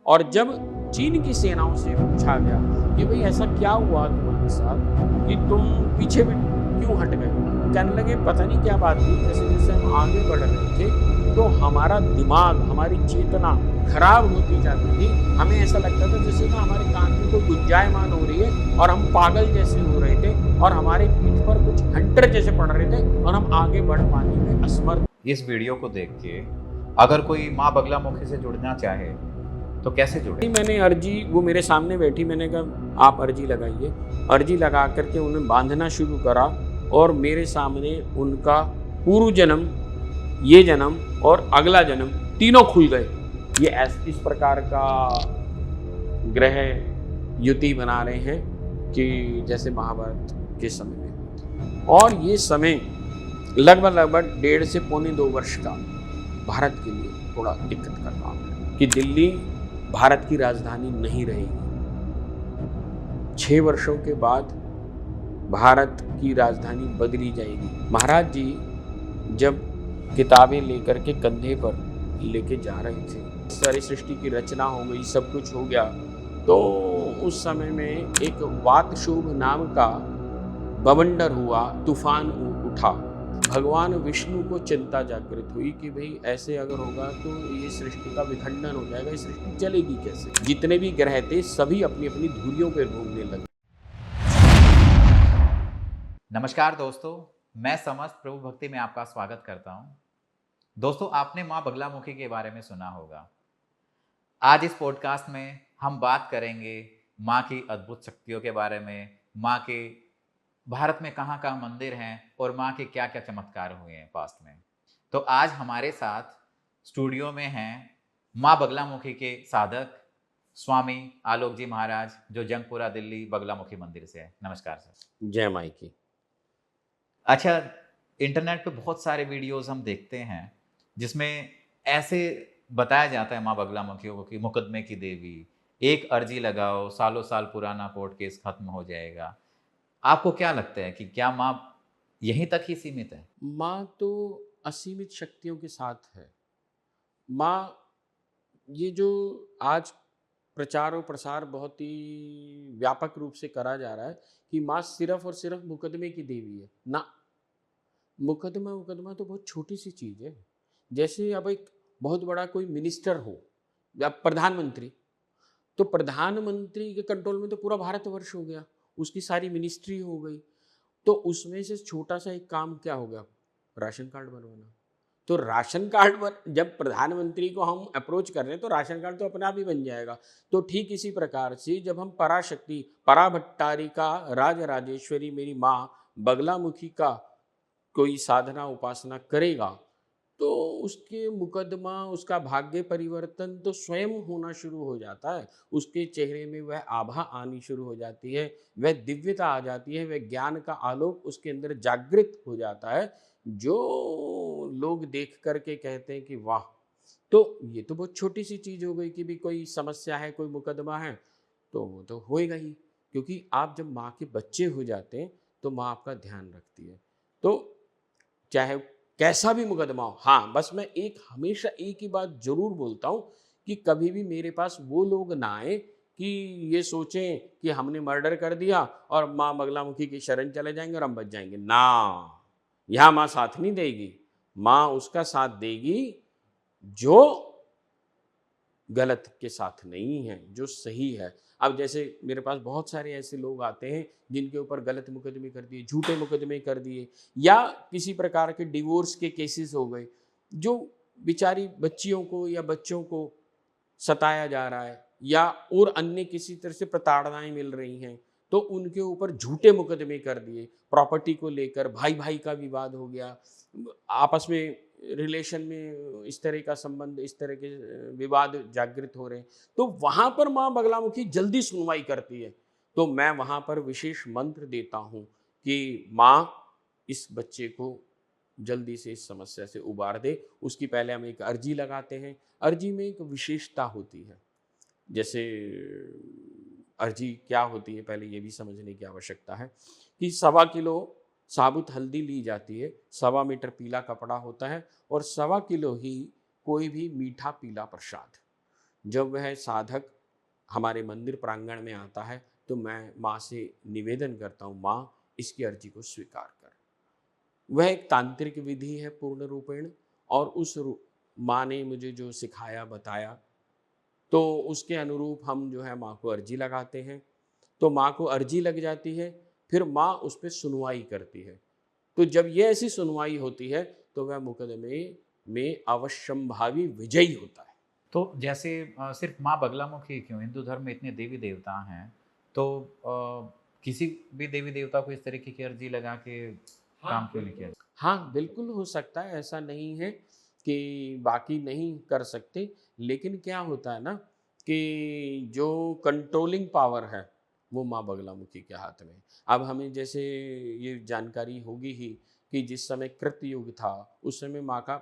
और जब चीन की सेनाओं से पूछा गया कि भाई ऐसा क्या हुआ तुम्हारे साथ कि तुम पीछे भी क्यों हट गए, कहने लगे पता नहीं क्या बात थी, जैसे जैसे हम आगे बढ़ रहे थे तो हमारा दिमाग, हमारी चेतना खराब होती जाती थी। हमें ऐसा लगता था जैसे ना हमारे कान में कोई गुंजायमान हो रही है और हम पागल जैसे हो रहे थे और हमारे पीठ पर कुछ हंटर जैसे पड़ रहे थे और हम आगे बढ़ पाने में असमर्थ। इस वीडियो को देख के अगर कोई माँ बगलामुखी से जुड़ना चाहे तो कैसे जुड़े? मैंने अर्जी, वो मेरे सामने बैठी, मैंने कहा आप अर्जी लगाइए। अर्जी लगा करके उन्हें बांधना शुरू करा और मेरे सामने उनका पूर्व जन्म, ये जन्म और अगला जन्म तीनों खुल गए। ये इस प्रकार का ग्रह युति बना रहे हैं कि जैसे महाभारत के समय में हुई थी। और ये समय लगभग 1.5 से पौने 2 वर्ष का भारत के लिए थोड़ा दिक्कत का काम है कि दिल्ली भारत की राजधानी नहीं रहेगी। 6 वर्षों के बाद भारत की राजधानी बदली जाएगी। महाराज जी जब किताबें लेकर के कंधे पर लेके जा रहे थे, सारी सृष्टि की रचना हो गई, सब कुछ हो गया, तो उस समय में एक वातशुभ नाम का बवंडर हुआ, तूफान उठा। भगवान विष्णु को चिंता जागृत हुई कि भाई ऐसे अगर होगा तो ये सृष्टि का विखंडन हो जाएगा, ये सृष्टि चलेगी कैसे। जितने भी ग्रह थे सभी अपनी अपनी धुरियों पर घूमने लगे। नमस्कार दोस्तों, मैं समस्त प्रभु भक्ति में आपका स्वागत करता हूं। दोस्तों, आपने माँ बगलामुखी के बारे में सुना होगा। आज इस पॉडकास्ट में हम बात करेंगे माँ की अद्भुत शक्तियों के बारे में, माँ के भारत में कहाँ कहाँ मंदिर हैं और माँ के क्या क्या चमत्कार हुए हैं पास्ट में। तो आज हमारे साथ स्टूडियो में हैं माँ बगलामुखी के साधक स्वामी आलोक जी महाराज, जो जंगपुरा दिल्ली बगलामुखी मंदिर से है। नमस्कार सर। जय माई की। अच्छा, इंटरनेट पे बहुत सारे वीडियोस हम देखते हैं जिसमें ऐसे बताया जाता है माँ बगलामुखियों को कि मुकदमे की देवी, एक अर्जी लगाओ, सालों साल पुराना कोर्ट केस खत्म हो जाएगा। आपको क्या लगता है कि क्या माँ यहीं तक ही सीमित है? माँ तो असीमित शक्तियों के साथ है। माँ, ये जो आज प्रचार और प्रसार बहुत ही व्यापक रूप से करा जा रहा है कि माँ सिर्फ और सिर्फ मुकदमे की देवी है ना। मुकदमा तो बहुत छोटी सी चीज़ है। जैसे अब एक बहुत बड़ा कोई मिनिस्टर हो या प्रधानमंत्री, तो प्रधानमंत्री के कंट्रोल में तो पूरा भारतवर्ष हो गया, उसकी सारी मिनिस्ट्री हो गई। तो उसमें से छोटा सा एक काम क्या हो गया, राशन कार्ड बनवाना। तो राशन कार्ड बन, जब प्रधानमंत्री को हम अप्रोच कर रहे हैं तो राशन कार्ड तो अपने आप ही बन जाएगा। तो ठीक इसी प्रकार से जब हम पराशक्ति, पराभट्टारी का, राजराजेश्वरी मेरी माँ बगलामुखी का कोई साधना उपासना करेगा तो उसके मुकदमा, उसका भाग्य परिवर्तन तो स्वयं होना शुरू हो जाता है। उसके चेहरे में वह आभा आनी शुरू हो जाती है, वह दिव्यता आ जाती है, वह ज्ञान का आलोक उसके अंदर जागृत हो जाता है, जो लोग देख करके कहते हैं कि वाह। तो ये तो बहुत छोटी सी चीज़ हो गई कि भी कोई समस्या है, कोई मुकदमा है तो वो तो होएगा ही, क्योंकि आप जब माँ के बच्चे हो जाते हैं तो माँ आपका ध्यान रखती है। तो चाहे कैसा भी मुकदमा हो, हाँ बस मैं हमेशा एक ही बात जरूर बोलता हूँ कि कभी भी मेरे पास वो लोग ना आए कि ये सोचें कि हमने मर्डर कर दिया और माँ बगलामुखी की शरण चले जाएंगे और हम बच जाएंगे ना। यहाँ माँ साथ नहीं देगी। माँ उसका साथ देगी जो गलत के साथ नहीं है, जो सही है। अब जैसे मेरे पास बहुत सारे ऐसे लोग आते हैं जिनके ऊपर गलत मुकदमे कर दिए, झूठे मुकदमे कर दिए, या किसी प्रकार के डिवोर्स के केसेस हो गए, जो बेचारी बच्चियों को या बच्चों को सताया जा रहा है या और अन्य किसी तरह से प्रताड़नाएं मिल रही हैं, तो उनके ऊपर झूठे मुकदमे कर दिए। प्रॉपर्टी को लेकर भाई भाई का विवाद हो गया, आपस में रिलेशन में इस तरह का संबंध, इस तरह के विवाद जागृत हो रहे हैं, तो वहां पर माँ बगलामुखी जल्दी सुनवाई करती है। तो मैं वहां पर विशेष मंत्र देता हूं कि माँ इस बच्चे को जल्दी से इस समस्या से उबार दे। उसकी पहले हम एक अर्जी लगाते हैं। अर्जी में एक विशेषता होती है। जैसे अर्जी क्या होती है पहले ये भी समझने की आवश्यकता है कि 1.25 किलो साबुत हल्दी ली जाती है, 1.25 मीटर पीला कपड़ा होता है और 1.25 किलो ही कोई भी मीठा पीला प्रसाद। जब वह साधक हमारे मंदिर प्रांगण में आता है तो मैं माँ से निवेदन करता हूँ, माँ इसकी अर्जी को स्वीकार कर। वह एक तांत्रिक विधि है पूर्ण रूपेण, और माँ ने मुझे जो सिखाया बताया, तो उसके अनुरूप हम जो है माँ को अर्जी लगाते हैं। तो माँ को अर्जी लग जाती है, फिर माँ उस पर सुनवाई करती है। तो जब ये ऐसी सुनवाई होती है तो वह मुकदमे में अवश्यंभावी विजयी होता है। तो जैसे सिर्फ माँ बगलामुखी क्यों, हिंदू धर्म में इतने देवी देवता हैं, तो किसी भी देवी देवता को इस तरीके की अर्जी लगा के काम क्यों नहीं किया? हाँ, बिल्कुल हो सकता है, ऐसा नहीं है कि बाकी नहीं कर सकते, लेकिन क्या होता है ना कि जो कंट्रोलिंग पावर है वो माँ बगलामुखी के हाथ में है। अब हमें जैसे ये जानकारी होगी ही कि जिस समय कृतयुग था उस समय माँ का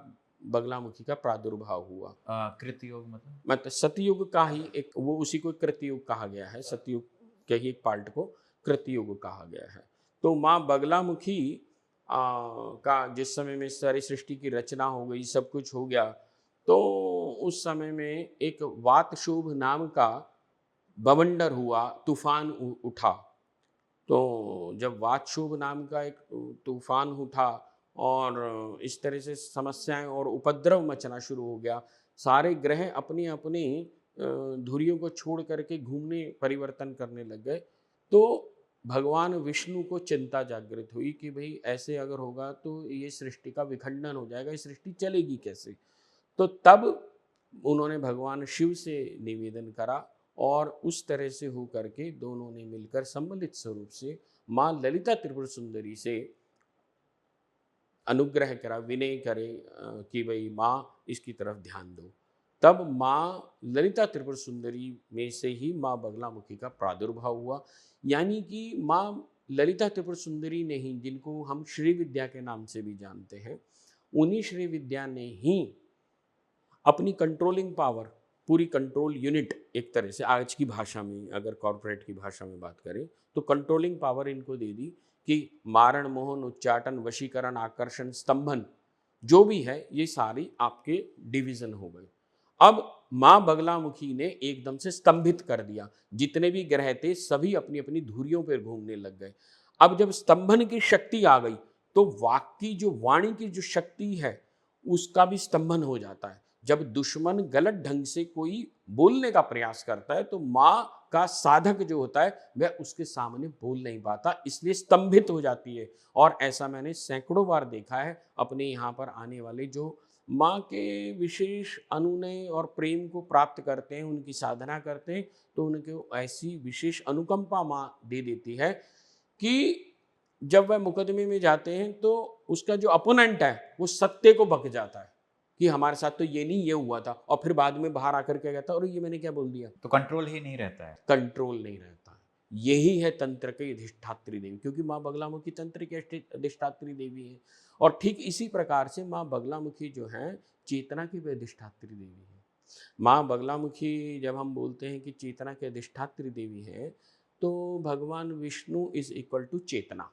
बगलामुखी का प्रादुर्भाव हुआ। कृत योग मतलब? मतलब सतयुग का ही एक वो, उसी को कृतयुग कहा गया है, सतयुग के ही एक पार्ट को कृतयुग कहा गया है। तो माँ बगलामुखी का जिस समय में सारी सृष्टि की रचना हो गई, सब कुछ हो गया, तो उस समय में एक वातशुभ नाम का बवंडर हुआ, तूफान उठा। तो जब वातशुभ नाम का एक तूफान उठा और इस तरह से समस्याएं और उपद्रव मचना शुरू हो गया, सारे ग्रह अपनी अपनी धुरियों को छोड़ करके घूमने परिवर्तन करने लग गए। तो भगवान विष्णु को चिंता जागृत हुई कि भाई ऐसे अगर होगा तो ये सृष्टि का विखंडन हो जाएगा, ये सृष्टि चलेगी कैसे। तो तब उन्होंने भगवान शिव से निवेदन करा और उस तरह से हो करके दोनों ने मिलकर सम्मिलित स्वरूप से माँ ललिता त्रिपुर सुंदरी से अनुग्रह करा, विनय करे कि भाई माँ इसकी तरफ ध्यान दो। तब माँ ललिता त्रिपुर सुंदरी में से ही माँ बगलामुखी का प्रादुर्भाव हुआ। यानी कि माँ ललिता त्रिपुर सुंदरी ने ही, जिनको हम श्री विद्या के नाम से भी जानते हैं, उन्हीं श्री विद्या ने ही अपनी कंट्रोलिंग पावर, पूरी कंट्रोल यूनिट, एक तरह से आज की भाषा में अगर कॉरपोरेट की भाषा में बात करें तो कंट्रोलिंग पावर इनको दे दी कि मारण, मोहन, उच्चाटन, वशीकरण, आकर्षण, स्तंभन, जो भी है ये सारी आपके डिवीजन हो गए। अब माँ बगलामुखी ने एकदम से स्तंभित कर दिया, जितने भी ग्रह थे सभी अपनी अपनी धुरियों पर घूमने लग गए। अब जब स्तंभन की शक्ति आ गई तो वाक की जो, वाणी की जो शक्ति है उसका भी स्तंभन हो जाता है। जब दुश्मन गलत ढंग से कोई बोलने का प्रयास करता है तो माँ का साधक जो होता है वह उसके सामने बोल नहीं पाता, इसलिए स्तंभित हो जाती है। और ऐसा मैंने सैकड़ों बार देखा है अपने यहाँ पर आने वाले जो माँ के विशेष अनुनय और प्रेम को प्राप्त करते हैं, उनकी साधना करते हैं, तो उनको ऐसी विशेष अनुकंपा माँ दे देती है कि जब वह मुकदमे में जाते हैं तो उसका जो अपोनेंट है वो सत्य को बक जाता है कि हमारे साथ तो ये नहीं, ये हुआ था, और फिर बाद में बाहर आकर के कहता है और ये मैंने क्या बोल दिया। तो कंट्रोल ही नहीं रहता है। कंट्रोल नहीं रहता है। यही है तंत्र की अधिष्ठात्री देवी, क्योंकि माँ बगलामुखी तंत्र की अधिष्ठात्री देवी है। और ठीक इसी प्रकार से माँ बगलामुखी जो है चेतना की भी अधिष्ठात्री देवी है। माँ बगलामुखी जब हम बोलते हैं कि चेतना की अधिष्ठात्री देवी है, तो भगवान Vishnu is equal to chetna.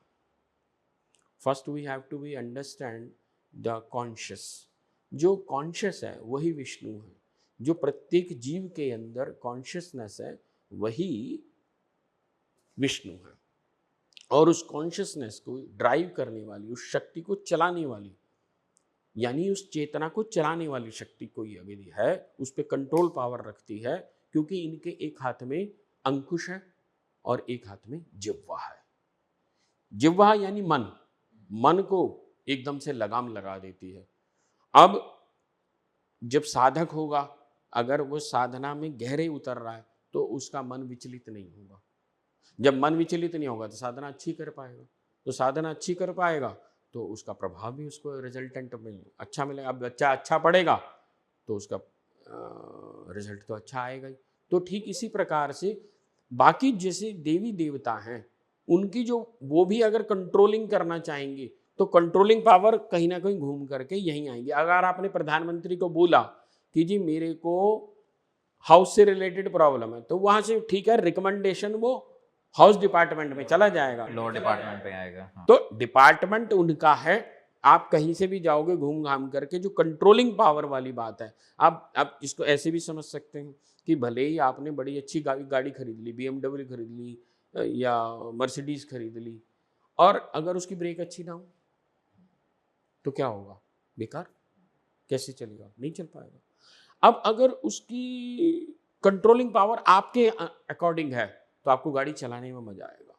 First we have to be understand the conscious. जो कॉन्शियस है वही विष्णु है। जो प्रत्येक जीव के अंदर कॉन्शियसनेस है वही विष्णु है। और उस कॉन्शियसनेस को ड्राइव करने वाली, उस शक्ति को चलाने वाली, यानी उस चेतना को चलाने वाली शक्ति कोई अगर है, उस पर कंट्रोल पावर रखती है, क्योंकि इनके एक हाथ में अंकुश है और एक हाथ में जिह्वा है। जिह्वा यानी मन, मन को एकदम से लगाम लगा देती है। अब जब साधक होगा, अगर वो साधना में गहरे उतर रहा है तो उसका मन विचलित नहीं होगा। जब मन विचलित नहीं होगा तो साधना अच्छी कर पाएगा, तो साधना अच्छी कर पाएगा तो उसका प्रभाव भी उसको रिजल्टेंट में अच्छा मिलेगा। अब बच्चा अच्छा पढ़ेगा तो उसका रिजल्ट तो अच्छा आएगा ही। तो ठीक इसी प्रकार से बाकी जैसे देवी देवता हैं, उनकी जो, वो भी अगर कंट्रोलिंग करना चाहेंगे तो कंट्रोलिंग पावर कहीं ना कहीं घूम करके यहीं आएंगे। अगर आपने प्रधानमंत्री को बोला कि जी मेरे को हाउस से रिलेटेड प्रॉब्लम है, तो वहां से ठीक है, रिकमेंडेशन वो हाउस डिपार्टमेंट में चला जाएगा, लॉ डिपार्टमेंट पे आएगा। हाँ। तो डिपार्टमेंट उनका है। आप कहीं से भी जाओगे घूम घाम करके, जो कंट्रोलिंग पावर वाली बात है, आप इसको ऐसे भी समझ सकते हैं कि भले ही आपने बड़ी अच्छी गाड़ी खरीद ली, BMW खरीद ली या मर्सिडीज खरीद ली, और अगर उसकी ब्रेक अच्छी ना हो तो क्या होगा? बेकार, कैसे चलेगा? नहीं चल पाएगा। अब अगर उसकी कंट्रोलिंग पावर आपके अकॉर्डिंग है तो आपको गाड़ी चलाने में मजा आएगा।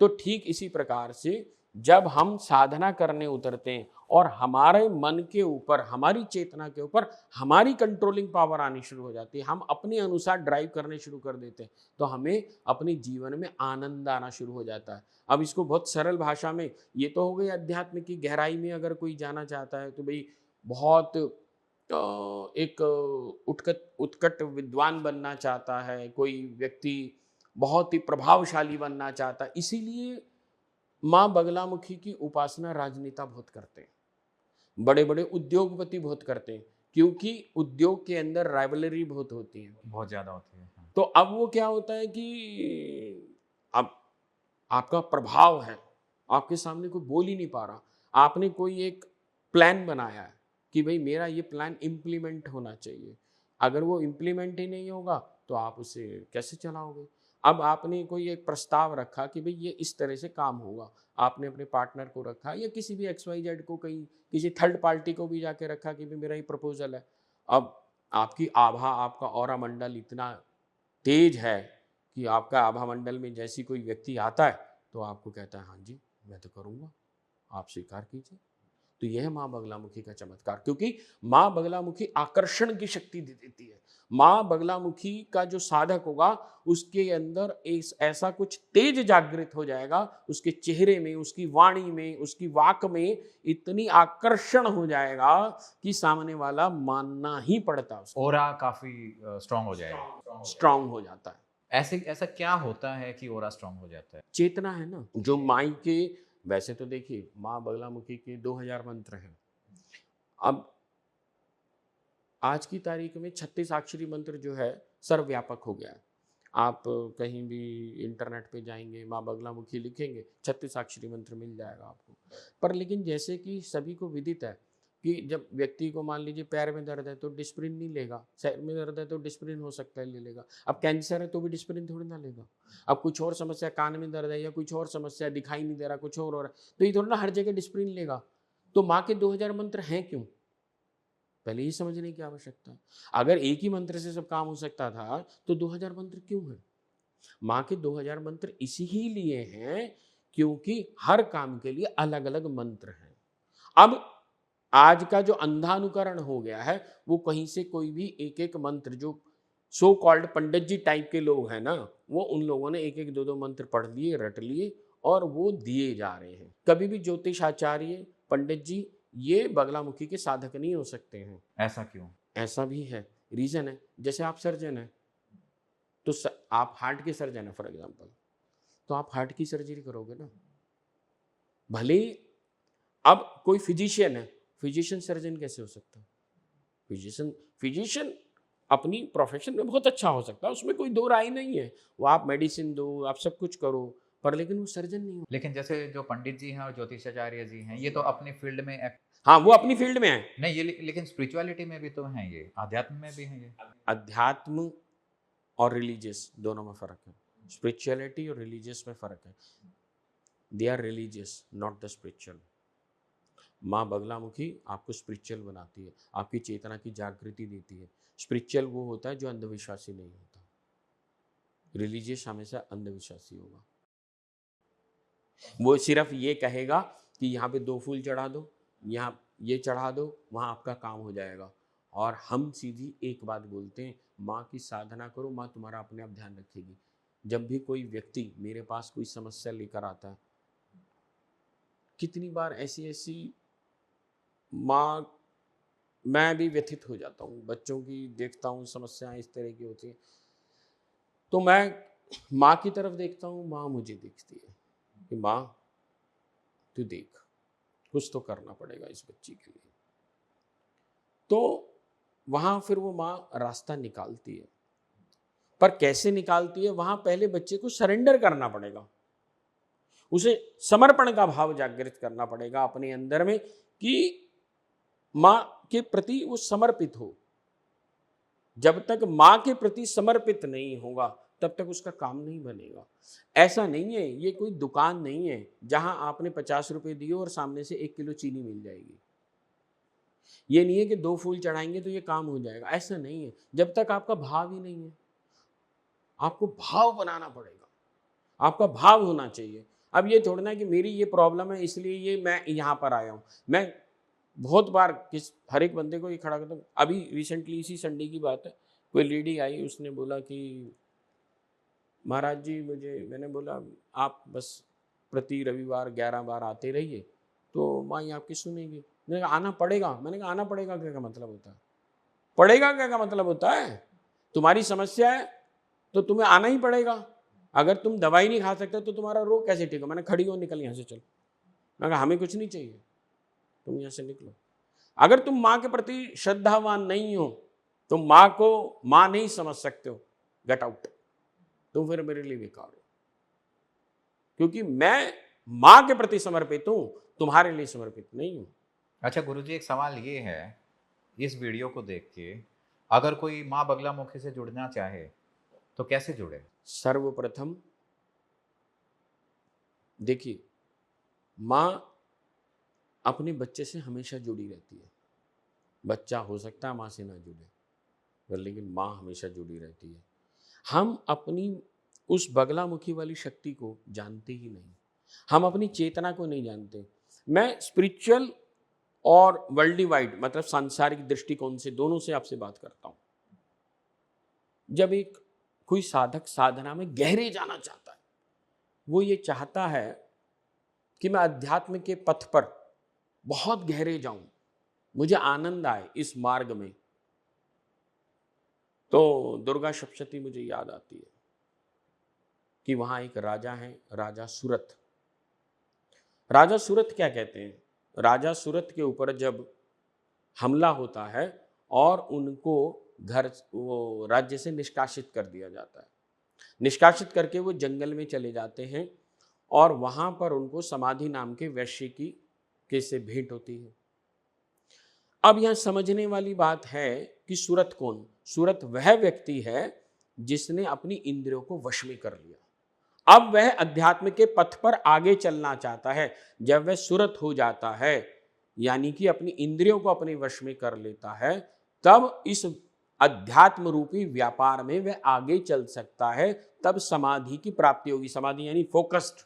तो ठीक इसी प्रकार से जब हम साधना करने उतरते हैं और हमारे मन के ऊपर, हमारी चेतना के ऊपर हमारी कंट्रोलिंग पावर आनी शुरू हो जाती है, हम अपने अनुसार ड्राइव करने शुरू कर देते हैं, तो हमें अपने जीवन में आनंद आना शुरू हो जाता है। अब इसको बहुत सरल भाषा में, ये तो हो गई अध्यात्म की गहराई में अगर कोई जाना चाहता है तो भाई बहुत एक उत्कट विद्वान बनना चाहता है, कोई व्यक्ति बहुत ही प्रभावशाली बनना चाहता है, इसीलिए माँ बगलामुखी की उपासना राजनेता बहुत करते हैं, बड़े बड़े उद्योगपति बहुत करते हैं, क्योंकि उद्योग के अंदर राइवलरी बहुत होती है, बहुत ज्यादा होती है। तो अब वो क्या होता है कि अब आपका प्रभाव है, आपके सामने कोई बोल ही नहीं पा रहा, आपने कोई एक प्लान बनाया है कि भाई मेरा ये प्लान इम्प्लीमेंट होना चाहिए, अगर वो इम्प्लीमेंट ही नहीं होगा तो आप उसे कैसे चलाओगे? अब आपने कोई एक प्रस्ताव रखा कि भाई ये इस तरह से काम होगा, आपने अपने पार्टनर को रखा या किसी भी XYZ को, कहीं किसी थर्ड पार्टी को भी जाके रखा कि भाई मेरा ये प्रपोजल है। अब आपकी आभा, आपका ऑरा मंडल इतना तेज है कि आपका आभा मंडल में जैसी कोई व्यक्ति आता है तो आपको कहता है हाँ जी मैं तो करूँगा, आप स्वीकार कीजिए। तो यह है माँ बगलामुखी का चमत्कार, क्योंकि माँ बगलामुखी आकर्षण की शक्ति दे देती है। माँ बगलामुखी का जो साधक होगा उसके अंदर ऐसा कुछ तेज जागृत हो जाएगा, उसके चेहरे में, उसकी वाणी में, उसकी वाक में इतनी आकर्षण हो जाएगा कि सामने वाला मानना ही पड़ता, ओरा काफी स्ट्रांग हो जाएगा, स्ट्रांग हो जाता है। ऐसा क्या होता है कि ओरा स्ट्रांग हो जाता है? चेतना है ना, जो माई के, वैसे तो देखिए माँ बगलामुखी के 2000 मंत्र हैं, अब आज की तारीख में 36 अक्षरी मंत्र जो है सर्वव्यापक हो गया है। आप कहीं भी इंटरनेट पे जाएंगे, माँ बगलामुखी लिखेंगे, 36 अक्षरी मंत्र मिल जाएगा आपको। पर लेकिन जैसे कि सभी को विदित है कि जब व्यक्ति को मान लीजिए पैर में दर्द है तो डिस्प्रिन नहीं लेगा, सर में दर्द है तो डिस्प्रिन हो सकता है ले लेगा, अब कैंसर है तो भी डिस्प्रिन थोड़ी ना लेगा, अब कुछ और समस्या, कान में दर्द है या कुछ और समस्या, दिखाई नहीं दे रहा, कुछ और हो रहा है, तो ये थोड़ा ना हर जगह डिस्प्रिन लेगा। तो माँ के 2000 मंत्र हैं क्यों? पहले ही समझने की आवश्यकता है। अगर एक ही मंत्र से सब काम हो सकता था तो 2000 मंत्र क्यों है? माँ के 2000 मंत्र इसीलिए हैं क्योंकि हर काम के लिए अलग अलग मंत्र हैं। अब आज का जो अंधानुकरण हो गया है वो कहीं से कोई भी एक एक मंत्र, जो सो कॉल्ड पंडित जी टाइप के लोग हैं ना, वो उन लोगों ने एक एक दो दो मंत्र पढ़ लिए, रट लिए और वो दिए जा रहे हैं। कभी भी ज्योतिष आचार्य, पंडित जी ये बगलामुखी के साधक नहीं हो सकते हैं। ऐसा क्यों? ऐसा भी है, रीजन है। जैसे आप सर्जन हैं तो आप हार्ट के सर्जन हैं फॉर एग्जांपल, तो आप हार्ट की सर्जरी करोगे ना, भले अब कोई फिजिशियन है, फिजिशियन सर्जन कैसे हो सकता है? फिजिशियन अपनी प्रोफेशन में बहुत अच्छा हो सकता है, उसमें कोई दो राय नहीं है, वो आप मेडिसिन दो, आप सब कुछ करो, पर लेकिन वो सर्जन नहीं हो। लेकिन जैसे जो पंडित जी हैं और ज्योतिषाचार्य जी हैं, ये तो अपनी फील्ड में हाँ, वो अपनी फील्ड में है। नहीं, ये लेकिन स्पिरिचुअलिटी में भी तो हैं, ये आध्यात्म में भी हैं। ये अध्यात्म और रिलीजियस दोनों में फर्क है, स्पिरिचुअलिटी और रिलीजियस में फर्क है। They are religious not the spiritual. माँ बगलामुखी आपको स्पिरिचुअल बनाती है, आपकी चेतना की जागृति देती है। स्पिरिचुअल वो होता है जो अंधविश्वासी नहीं होता, रिलीजियस हमेशा अंधविश्वासी होगा। वो सिर्फ ये कहेगा कि यहाँ पे 2 फूल चढ़ा दो, यहाँ ये चढ़ा दो, वहाँ आपका काम हो जाएगा। और हम सीधी एक बात बोलते हैं, माँ की साधना करो, माँ तुम्हारा अपने आप ध्यान रखेगी। जब भी कोई व्यक्ति मेरे पास कोई समस्या लेकर आता है, कितनी बार ऐसी माँ, मैं भी व्यथित हो जाता हूँ, बच्चों की देखता हूँ समस्याएं इस तरह की होती हैं, तो मैं माँ की तरफ देखता हूँ, माँ मुझे देखती है कि माँ तू देख, कुछ तो करना पड़ेगा इस बच्ची के लिए। तो वहाँ फिर वो माँ रास्ता निकालती है, पर कैसे निकालती है? वहाँ पहले बच्चे को सरेंडर करना पड़ेगा, उसे समर्पण का भाव जागृत करना पड़ेगा अपने अंदर में कि माँ के प्रति वो समर्पित हो। जब तक माँ के प्रति समर्पित नहीं होगा तब तक उसका काम नहीं बनेगा। ऐसा नहीं है, ये कोई दुकान नहीं है जहां आपने 50 रुपए दिए और सामने से 1 किलो चीनी मिल जाएगी। ये नहीं है कि 2 फूल चढ़ाएंगे तो ये काम हो जाएगा, ऐसा नहीं है। जब तक आपका भाव ही नहीं है, आपको भाव बनाना पड़ेगा, आपका भाव होना चाहिए। अब ये थोड़ा ना कि मेरी ये प्रॉब्लम है इसलिए ये मैं यहाँ पर आया हूँ। मैं बहुत बार हर एक बंदे को ये खड़ा करता हूँ। अभी रिसेंटली इसी संडे की बात है, कोई लेडी आई, उसने बोला कि महाराज जी मैंने बोला आप बस प्रति रविवार 11 बार आते रहिए तो माँ आपकी सुनेगी। मैंने कहा आना पड़ेगा। मैंने कहा आना पड़ेगा क्या का मतलब होता है? पड़ेगा क्या का मतलब होता है? तुम्हारी समस्या है तो तुम्हें आना ही पड़ेगा। अगर तुम दवाई नहीं खा सकते तो तुम्हारा रोग कैसे ठीक हो? मैंने खड़ी हो निकल यहाँ से चल। मैं कहा हमें कुछ नहीं चाहिए, तुम यहाँ से निकलो। अगर तुम माँ के प्रति श्रद्धावान नहीं हो, तुम माँ को माँ नहीं समझ सकते हो, गेट आउट। तुम फिर मेरे लिए बेकार हो, क्योंकि मैं माँ के प्रति समर्पित हूं, तुम्हारे लिए समर्पित नहीं हूं। अच्छा गुरुजी, एक सवाल ये है, इस वीडियो को देख के अगर कोई माँ बगलामुखी से जुड़ना चाहे तो कैसे जुड़े? सर्वप्रथम देखिए, माँ अपने बच्चे से हमेशा जुड़ी रहती है। बच्चा हो सकता है माँ से ना जुड़े, लेकिन माँ हमेशा जुड़ी रहती है। हम अपनी उस बगलामुखी वाली शक्ति को जानते ही नहीं, हम अपनी चेतना को नहीं जानते। मैं स्पिरिचुअल और वर्ल्ड वाइड मतलब सांसारिक दृष्टिकोण से, दोनों से आपसे बात करता हूँ। जब एक कोई साधक साधना में गहरे जाना चाहता है, वो ये चाहता है कि मैं अध्यात्म के पथ पर बहुत गहरे जाऊं, मुझे आनंद आए इस मार्ग में, तो दुर्गा सप्तशती मुझे याद आती है कि वहां एक राजा है, राजा सूरत। राजा सूरत क्या कहते हैं? राजा सूरत के ऊपर जब हमला होता है और उनको वो राज्य से निष्कासित कर दिया जाता है, निष्कासित करके वो जंगल में चले जाते हैं और वहां पर उनको समाधि नाम के वैश्य की से भेंट होती है। अब यहां समझने वाली बात है कि सूरत कौन? सूरत वह व्यक्ति है जिसने अपनी इंद्रियों को वश में कर लिया। अब वह अध्यात्म के पथ पर आगे चलना चाहता है। जब वह सूरत हो जाता है, यानी कि अपनी इंद्रियों को अपने वश में कर लेता है, तब इस अध्यात्म रूपी व्यापार में वह आगे चल सकता है। तब समाधि की प्राप्ति होगी। समाधि यानी फोकस्ड,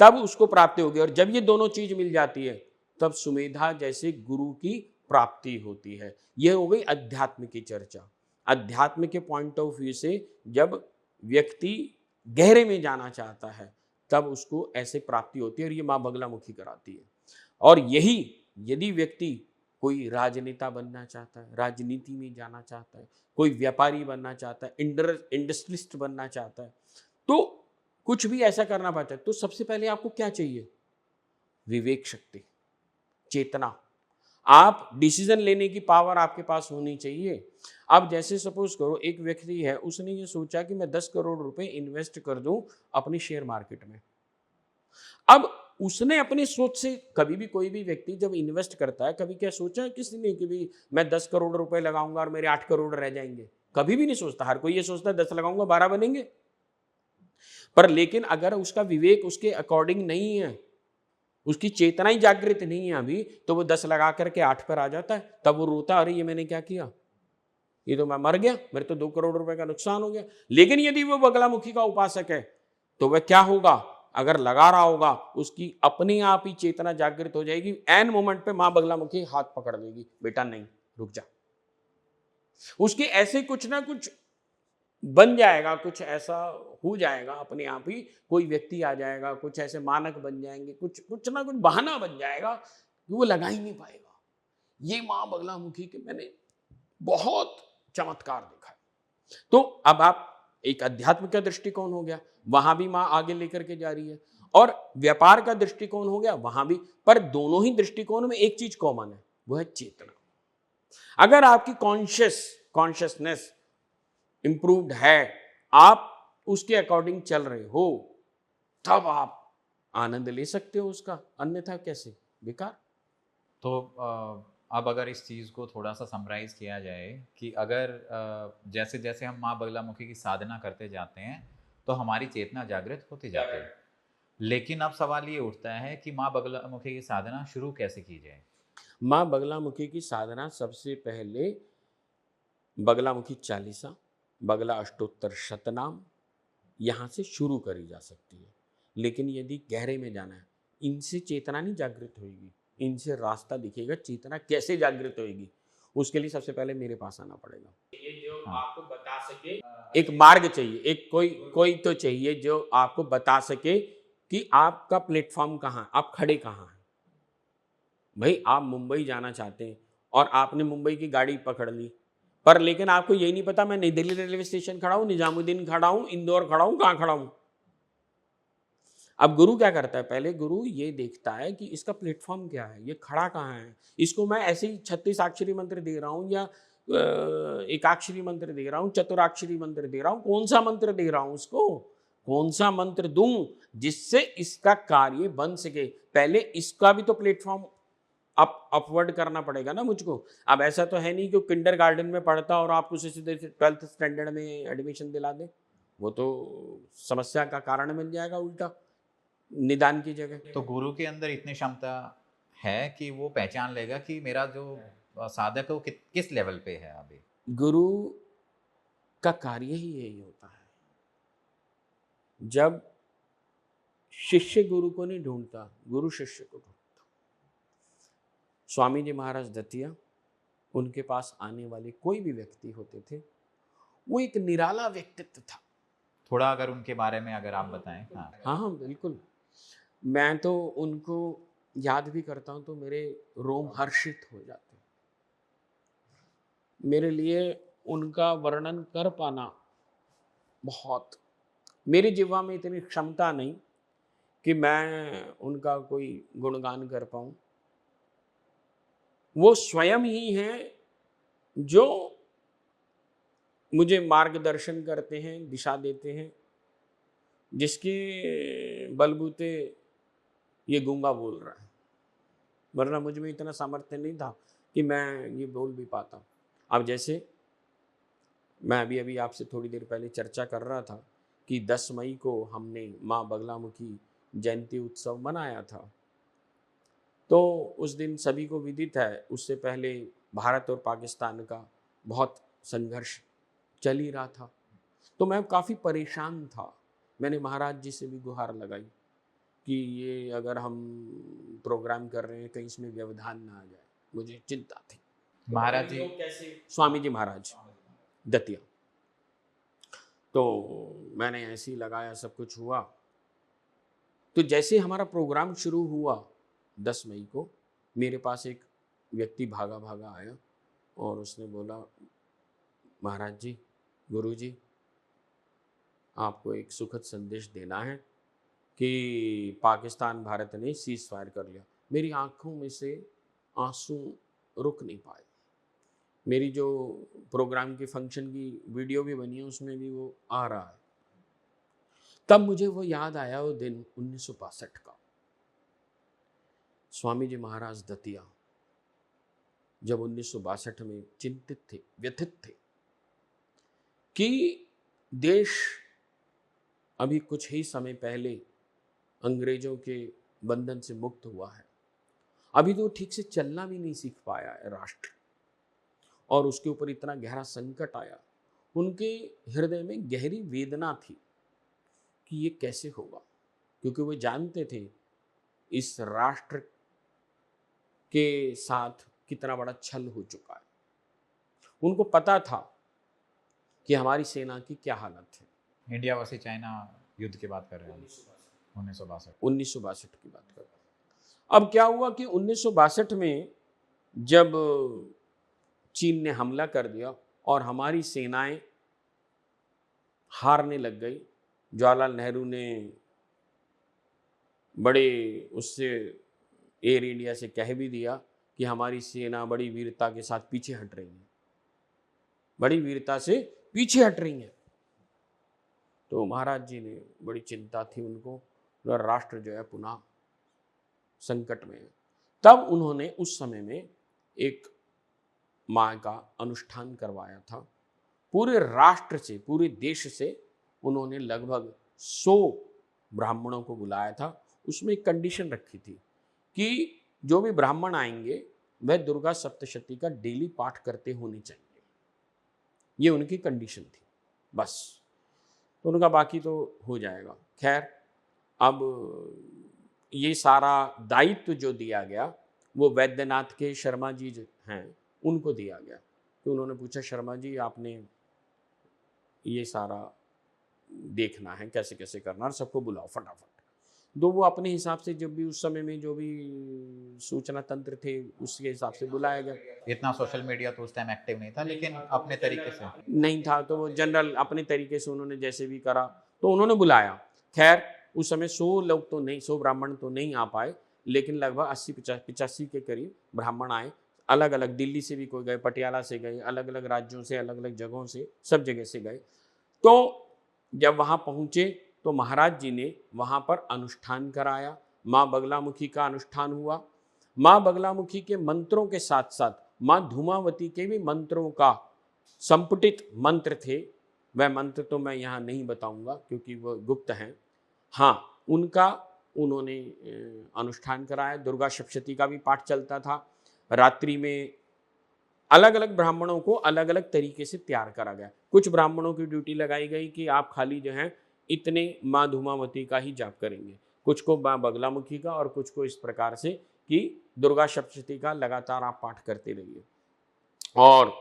तब उसको प्राप्ति होगी। और जब ये दोनों चीज मिल जाती है तब सुमेधा जैसे गुरु की प्राप्ति होती है। यह हो गई अध्यात्म की चर्चा। अध्यात्म के पॉइंट ऑफ व्यू से जब व्यक्ति गहरे में जाना चाहता है तब उसको ऐसे प्राप्ति होती है, और ये माँ बगलामुखी कराती है। और यही यदि व्यक्ति कोई राजनेता बनना चाहता है, राजनीति में जाना चाहता है, कोई व्यापारी बनना चाहता है, इंडस्ट्रियलिस्ट बनना चाहता है, तो कुछ भी ऐसा करना पाता है, तो सबसे पहले आपको क्या चाहिए? विवेक शक्ति, चेतना। आप डिसीजन लेने की पावर आपके पास होनी चाहिए। अब जैसे सपोज करो एक व्यक्ति है, उसने ये सोचा कि मैं 10 करोड़ रुपए इन्वेस्ट कर दूं अपनी शेयर मार्केट में। अब उसने अपनी सोच से, कभी भी कोई भी व्यक्ति जब इन्वेस्ट करता है, कभी क्या सोचा है किसी ने कि भाई मैं 10 करोड़ रुपए लगाऊंगा और मेरे 8 करोड़ रह जाएंगे? कभी भी नहीं सोचता। हर कोई ये सोचता है 10 लगाऊंगा 12 बनेंगे। पर लेकिन अगर उसका विवेक उसके अकॉर्डिंग नहीं है, उसकी चेतना ही जागृत नहीं है अभी, तो वो 10 लगा करके 8 पर आ जाता है। तब वो रोता, अरे ये मैंने क्या किया, ये तो मैं मर गया, मेरे तो 2 करोड़ रुपए का नुकसान हो गया। लेकिन यदि वो बगलामुखी का उपासक है तो वह क्या होगा? अगर लगा रहा होगा, उसकी अपने आप ही चेतना जागृत हो जाएगी। एन मोमेंट पे मां बगलामुखी हाथ पकड़ लेगी, बेटा नहीं, रुक जा। उसके ऐसे कुछ ना कुछ बन जाएगा, कुछ ऐसा हो जाएगा अपने आप ही। कोई व्यक्ति आ जाएगा, कुछ ऐसे मानक बन जाएंगे, कुछ ना कुछ बहाना बन जाएगा कि वो लगा ही नहीं पाएगा। ये मां बगलामुखी के मैंने बहुत चमत्कार देखा है। तो अब आप, एक अध्यात्म का दृष्टिकोण हो गया, वहां भी मां आगे लेकर के जा रही है, और व्यापार का दृष्टिकोण हो गया वहां भी। पर दोनों ही दृष्टिकोण में एक चीज कॉमन है, वो है चेतना। अगर आपकी कॉन्शियसनेस इंप्रूव्ड है, आप उसके अकॉर्डिंग चल रहे हो, तब आप आनंद ले सकते हो उसका, अन्यथा कैसे? बेकार। तो अब अगर इस चीज़ को थोड़ा सा समराइज़ किया जाए कि अगर जैसे जैसे हम माँ बगलामुखी की साधना करते जाते हैं तो हमारी चेतना जागृत होती जाती है। लेकिन अब सवाल ये उठता है कि माँ बगलामुखी की साधना शुरू कैसे की जाए? माँ बगलामुखी की साधना सबसे पहले बगलामुखी चालीसा, बगला अष्टोत्तर शतनाम यहाँ से शुरू करी जा सकती है। लेकिन यदि गहरे में जाना है, इनसे चेतना नहीं जागृत होएगी, इनसे रास्ता दिखेगा, चेतना कैसे जागृत होएगी, उसके लिए सबसे पहले मेरे पास आना पड़ेगा। ये जो हाँ। आपको बता सके, एक मार्ग चाहिए, एक कोई कोई तो चाहिए जो आपको बता सके कि आपका प्लेटफॉर्म कहाँ है, आप खड़े कहाँ हैं। भाई आप मुंबई जाना चाहते हैं और आपने मुंबई की गाड़ी पकड़ ली, पर लेकिन आपको यही नहीं पता मैं नई दिल्ली रेलवे स्टेशन खड़ा हूँ, निजामुद्दीन खड़ा हूँ, इंदौर खड़ा हूँ, कहाँ खड़ा हूँ। अब गुरु क्या करता है, पहले गुरु ये देखता है कि इसका प्लेटफॉर्म क्या है, ये खड़ा कहाँ है। इसको मैं ऐसे ही 36 अक्षरी मंत्र दे रहा हूँ या एकाक्षरी मंत्र दे रहा हूँ, चतुराक्षरी मंत्र दे रहा हूँ, कौन सा मंत्र दे रहा हूँ उसको, कौन सा मंत्र दूं जिससे इसका कार्य बन सके। पहले इसका भी तो प्लेटफॉर्म अपवर्ड करना पड़ेगा ना मुझको। अब ऐसा तो है नहीं कि किंडर गार्डन में पढ़ता और आप उसे सीधे 12th स्टैंडर्ड में एडमिशन दिला दे, वो तो समस्या का कारण बन जाएगा उल्टा, निदान की जगह। तो गुरु के अंदर इतनी क्षमता है कि वो पहचान लेगा कि मेरा जो साधक है वो किस लेवल पे है अभी? गुरु का कार्य ही यही होता है। जब शिष्य गुरु को नहीं ढूंढता, गुरु शिष्य को ढूंढता। स्वामी जी महाराज दतिया, उनके पास आने वाले कोई भी व्यक्ति होते थे, वो एक निराला व्यक्तित्व था। थोड़ा अगर उनके बारे में अगर आप बताएं। हाँ। हाँ हाँ बिल्कुल। मैं तो उनको याद भी करता हूँ तो मेरे रोम हर्षित हो जाते हैं। मेरे लिए उनका वर्णन कर पाना बहुत, मेरी जिह्वा में इतनी क्षमता नहीं कि मैं उनका कोई गुणगान कर पाऊँ। वो स्वयं ही हैं जो मुझे मार्गदर्शन करते हैं, दिशा देते हैं, जिसके बलबूते ये गूंगा बोल रहा है। वरना मुझ में इतना सामर्थ्य नहीं था कि मैं ये बोल भी पाता। अब जैसे मैं अभी अभी आपसे थोड़ी देर पहले चर्चा कर रहा था कि 10 मई को हमने माँ बगलामुखी जयंती उत्सव मनाया था। तो उस दिन सभी को विदित है, उससे पहले भारत और पाकिस्तान का बहुत संघर्ष चल ही रहा था। तो मैं काफ़ी परेशान था। मैंने महाराज जी से भी गुहार लगाई कि ये अगर हम प्रोग्राम कर रहे हैं कहीं इसमें व्यवधान ना आ जाए, मुझे चिंता थी। महाराज जी कैसे? स्वामी जी महाराज दतिया। तो मैंने ऐसे ही लगाया, सब कुछ हुआ। तो जैसे हमारा प्रोग्राम शुरू हुआ 10 मई को, मेरे पास एक व्यक्ति भागा भागा आया और उसने बोला, महाराज जी, गुरु जी, आपको एक सुखद संदेश देना है कि पाकिस्तान भारत ने सीज फायर कर लिया। मेरी आंखों में से आंसू रुक नहीं पाए। मेरी जो प्रोग्राम की फंक्शन की वीडियो भी बनी है उसमें भी वो आ रहा है। तब मुझे वो याद आया, वो दिन 1962 का। स्वामी जी महाराज दतिया जब 1962 में चिंतित थे, व्यथित थे कि देश अभी कुछ ही समय पहले अंग्रेजों के बंधन से मुक्त हुआ है, अभी तो ठीक से चलना भी नहीं सीख पाया है राष्ट्र, और उसके ऊपर इतना गहरा संकट आया। उनके हृदय में गहरी वेदना थी कि ये कैसे होगा, क्योंकि वो जानते थे इस राष्ट्र के साथ कितना बड़ा छल हो चुका है। उनको पता था कि हमारी सेना की क्या हालत है। इंडिया वर्सेस चाइना युद्ध की बात कर रहे हैं, 1962। 1962 की बात कर रहे हैं। अब क्या हुआ कि 1962 में जब चीन ने हमला कर दिया और हमारी सेनाएं हारने लग गई, जवाहरलाल नेहरू ने बड़े उससे एयर इंडिया से कह भी दिया कि हमारी सेना बड़ी वीरता के साथ पीछे हट रही है, बड़ी वीरता से पीछे हट रही है। तो महाराज जी ने बड़ी चिंता थी उनको, और राष्ट्र जो है पुनः संकट में है। तब उन्होंने उस समय में एक माँ का अनुष्ठान करवाया था। पूरे राष्ट्र से, पूरे देश से उन्होंने लगभग 100 ब्राह्मणों को बुलाया था। उसमें एक कंडीशन रखी थी कि जो भी ब्राह्मण आएंगे वह दुर्गा सप्तशती का डेली पाठ करते होने चाहिए। ये उनकी कंडीशन थी बस। तो उनका बाकी तो हो जाएगा। खैर, अब ये सारा दायित्व जो दिया गया वो वैद्यनाथ के शर्मा जी जो हैं उनको दिया गया। तो उन्होंने पूछा, शर्मा जी आपने ये सारा देखना है, कैसे कैसे करना, और सबको बुलाओ फटाफट। तो वो अपने हिसाब से, जब भी उस समय में जो भी सूचना तंत्र थे उसके हिसाब से बुलाया गया। इतना सोशल मीडिया तो उस टाइम एक्टिव नहीं था, लेकिन अपने तरीके से नहीं था, तो वो जनरल अपने तरीके से उन्होंने जैसे भी करा तो उन्होंने बुलाया। खैर, उस समय 100 लोग तो नहीं, 100 ब्राह्मण तो नहीं आ पाए, लेकिन लगभग 80-85 के करीब ब्राह्मण आए। अलग अलग, दिल्ली से भी कोई गए, पटियाला से गए, अलग अलग राज्यों से, अलग अलग जगहों से, सब जगह से गए। तो जब वहाँ पहुँचे तो महाराज जी ने वहाँ पर अनुष्ठान कराया। माँ बगलामुखी का अनुष्ठान हुआ। माँ बगलामुखी के मंत्रों के साथ साथ माँ धूमावती के भी मंत्रों का संपुटित मंत्र थे। वह मंत्र तो मैं यहाँ नहीं बताऊंगा क्योंकि वह गुप्त हैं। हाँ, उनका उन्होंने अनुष्ठान कराया। दुर्गा सप्तशती का भी पाठ चलता था। रात्रि में अलग अलग ब्राह्मणों को अलग अलग तरीके से तैयार करा गया। कुछ ब्राह्मणों की ड्यूटी लगाई गई कि आप खाली जो है इतने माँ धूमावती का ही जाप करेंगे, कुछ को माँ बगलामुखी का, और कुछ को इस प्रकार से कि दुर्गा सप्तशती का लगातार आप पाठ करते रहिए। और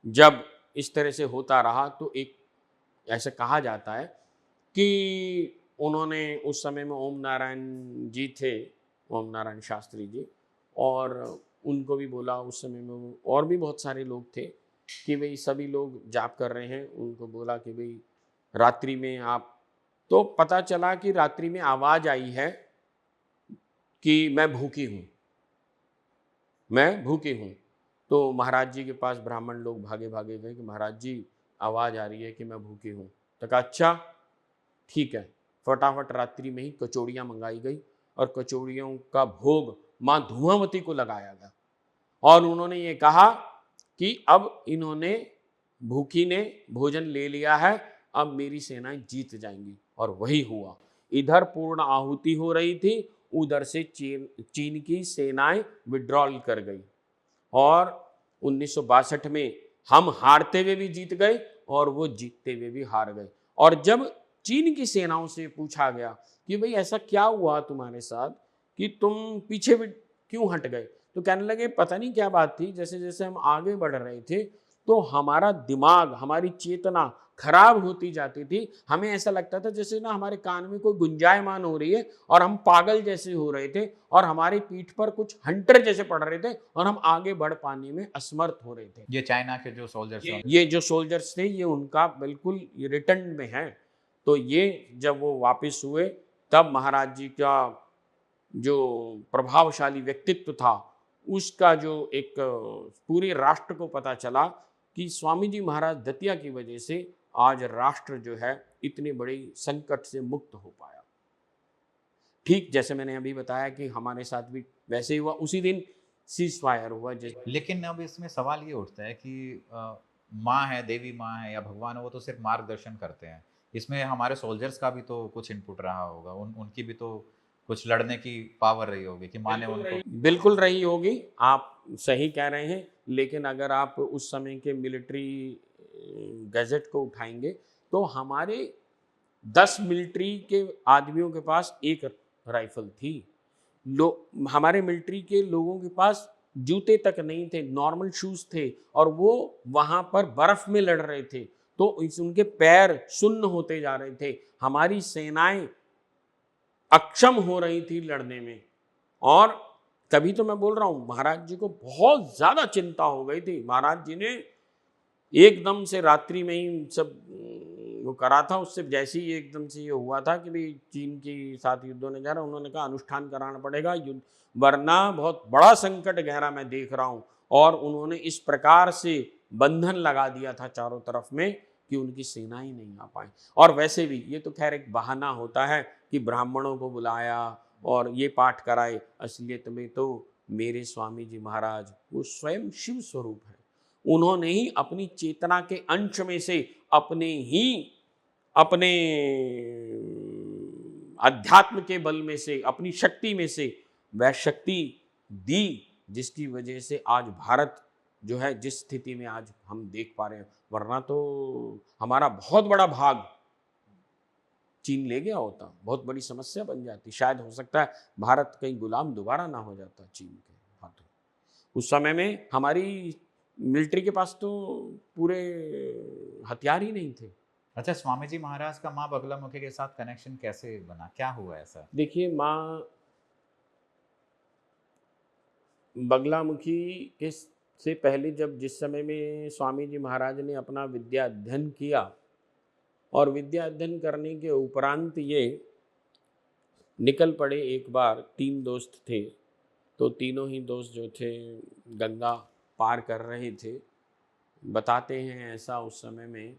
जब इस तरह से होता रहा तो एक ऐसा कहा जाता है कि उन्होंने उस समय में ओम नारायण जी थे, ओम नारायण शास्त्री जी, और उनको भी बोला उस समय में, और भी बहुत सारे लोग थे कि भाई सभी लोग जाप कर रहे हैं। उनको बोला कि भाई रात्रि में आप, तो पता चला कि रात्रि में आवाज़ आई है कि मैं भूखी हूँ, मैं भूखी हूँ। तो महाराज जी के पास ब्राह्मण लोग भागे भागे गए कि महाराज जी आवाज़ आ रही है कि मैं भूखी हूँ। तो कहा अच्छा ठीक है। फटाफट रात्रि में ही कचौड़ियाँ मंगाई गई और कचौड़ियों का भोग माँ धूमावती को लगाया गया। और उन्होंने ये कहा कि अब इन्होंने, भूखी ने भोजन ले लिया है, अब मेरी सेनाएं जीत जाएंगी। और वही हुआ। इधर पूर्ण आहुति हो रही थी, उधर से चीन की सेनाएं विड्रॉल कर गई। और 1962 में हम हारते हुए भी जीत गए और वो जीतते हुए भी हार गए। और जब चीन की सेनाओं से पूछा गया कि भाई ऐसा क्या हुआ तुम्हारे साथ कि तुम पीछे भी क्यों हट गए, तो कहने लगे पता नहीं क्या बात थी, जैसे जैसे हम आगे बढ़ रहे थे तो हमारा दिमाग, हमारी चेतना खराब होती जाती थी। हमें ऐसा लगता था जैसे ना हमारे कान में कोई गुंजायमान हो रही है और हम पागल जैसे हो रहे थे, और हमारी पीठ पर कुछ हंटर जैसे पड़ रहे थे और हम आगे बढ़ पाने में असमर्थ हो रहे थे। ये चाइना के जो सोल्जर्स हैं, ये जो सोल्जर्स थे ये उनका बिल्कुल रिटर्न में है। तो ये जब वो वापस हुए तब महाराज जी का जो प्रभावशाली व्यक्तित्व था उसका जो एक पूरे राष्ट्र को पता चला कि स्वामी जी महाराज दतिया की वजह से आज राष्ट्र जो है इतने बड़े संकट से मुक्त हो पाया। ठीक जैसे मैंने अभी बताया कि हमारे साथ भी वैसे ही हुआ, उसी दिन सीज फायर हुआ। लेकिन अब इसमें सवाल ये उठता है कि माँ है, देवी माँ है या भगवान है, वो तो सिर्फ मार्गदर्शन करते हैं। इसमें हमारे सोल्जर्स का भी तो कुछ इनपुट रहा होगा, उनकी भी तो कुछ लड़ने की पावर रही होगी कि माँ ने उनको। बिल्कुल रही होगी, आप सही कह रहे हैं। लेकिन अगर आप उस समय के मिलिट्री गैजेट को उठाएंगे तो हमारे 10 मिलिट्री के आदमियों के पास एक राइफल थी। हमारे मिलिट्री के लोगों के पास जूते तक नहीं थे, नॉर्मल शूज थे, और वो वहां पर बर्फ में लड़ रहे थे। तो उनके पैर सुन्न होते जा रहे थे, हमारी सेनाएं अक्षम हो रही थी लड़ने में। और तभी तो मैं बोल रहा हूं महाराज जी को बहुत ज्यादा चिंता हो गई थी। महाराज जी ने एकदम से रात्रि में ही सब वो करा था। उससे जैसे ही एकदम से ये हुआ था कि भाई चीन के साथ युद्ध होने जा रहा, उन्होंने कहा अनुष्ठान कराना पड़ेगा युद्ध, वरना बहुत बड़ा संकट गहरा मैं देख रहा हूँ। और उन्होंने इस प्रकार से बंधन लगा दिया था चारों तरफ में कि उनकी सेना ही नहीं आ पाई। और वैसे भी ये तो खैर एक बहाना होता है कि ब्राह्मणों को बुलाया और ये पाठ कराए, असलियत में तो मेरे स्वामी जी महाराज वो स्वयं शिव स्वरूप है। उन्होंने ही अपनी चेतना के अंश में से अपने अध्यात्म के बल में से, अपनी शक्ति में से वह शक्ति दी, जिसकी वजह से आज भारत जो है जिस स्थिति में आज हम देख पा रहे हैं, वरना तो हमारा बहुत बड़ा भाग चीन ले गया होता, बहुत बड़ी समस्या बन जाती। शायद हो सकता है भारत कहीं गुलाम दोबारा ना हो जाता चीन के हाथों। उस समय में हमारी मिलिट्री के पास तो पूरे हथियार ही नहीं थे। अच्छा, स्वामी जी महाराज का माँ बगलामुखी के साथ कनेक्शन कैसे बना, क्या हुआ ऐसा? देखिए, माँ बगलामुखी के से पहले जब जिस समय में स्वामी जी महाराज ने अपना विद्या अध्ययन किया, और विद्या अध्ययन करने के उपरांत ये निकल पड़े, एक बार 3 दोस्त थे, तो तीनों ही दोस्त जो थे गंगा पार कर रहे थे। बताते हैं ऐसा उस समय में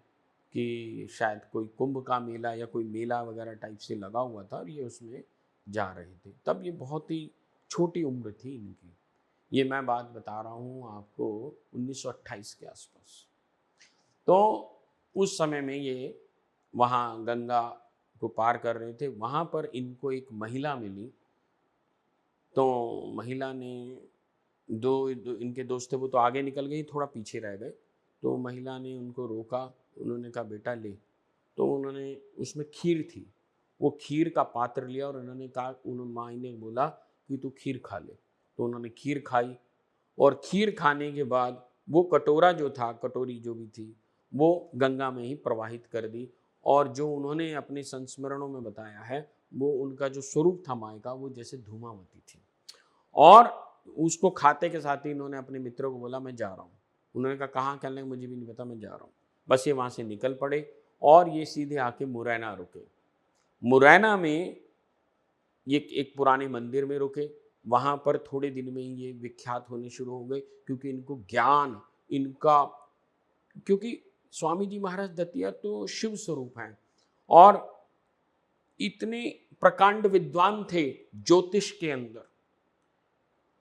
कि शायद कोई कुंभ का मेला या कोई मेला वगैरह टाइप से लगा हुआ था, और ये उसमें जा रहे थे। तब ये बहुत ही छोटी उम्र थी इनकी। ये मैं बात बता रहा हूँ आपको 1928 के आसपास। तो उस समय में ये वहाँ गंगा को पार कर रहे थे। वहाँ पर इनको एक महिला मिली। तो महिला ने दो इनके दोस्त थे, वो तो आगे निकल गई, थोड़ा पीछे रह गए। तो महिला ने उनको रोका, उन्होंने कहा बेटा ले। तो उन्होंने, उसमें खीर थी, वो खीर का पात्र लिया और उन्होंने कहा, उन्होंने माँ ने बोला कि तू खीर खा ले। तो उन्होंने खीर खाई, और खीर खाने के बाद वो कटोरा जो था, कटोरी जो भी थी, वो गंगा में ही प्रवाहित कर दी। और जो उन्होंने अपने संस्मरणों में बताया है, वो उनका जो स्वरूप था माँ का, वो जैसे धूमावती थी। और उसको खाते के साथ ही इन्होंने अपने मित्रों को बोला मैं जा रहा हूँ। उन्होंने कहा कहाँ, कहने मुझे भी नहीं पता, मैं जा रहा हूँ। बस ये वहाँ से निकल पड़े और ये सीधे आके मुरैना रुके। मुरैना में ये एक पुराने मंदिर में रुके। वहाँ पर थोड़े दिन में ही ये विख्यात होने शुरू हो गए, क्योंकि इनको ज्ञान, इनका, क्योंकि स्वामी जी महाराज दतिया तो शिव स्वरूप हैं, और इतने प्रकांड विद्वान थे ज्योतिष के अंदर,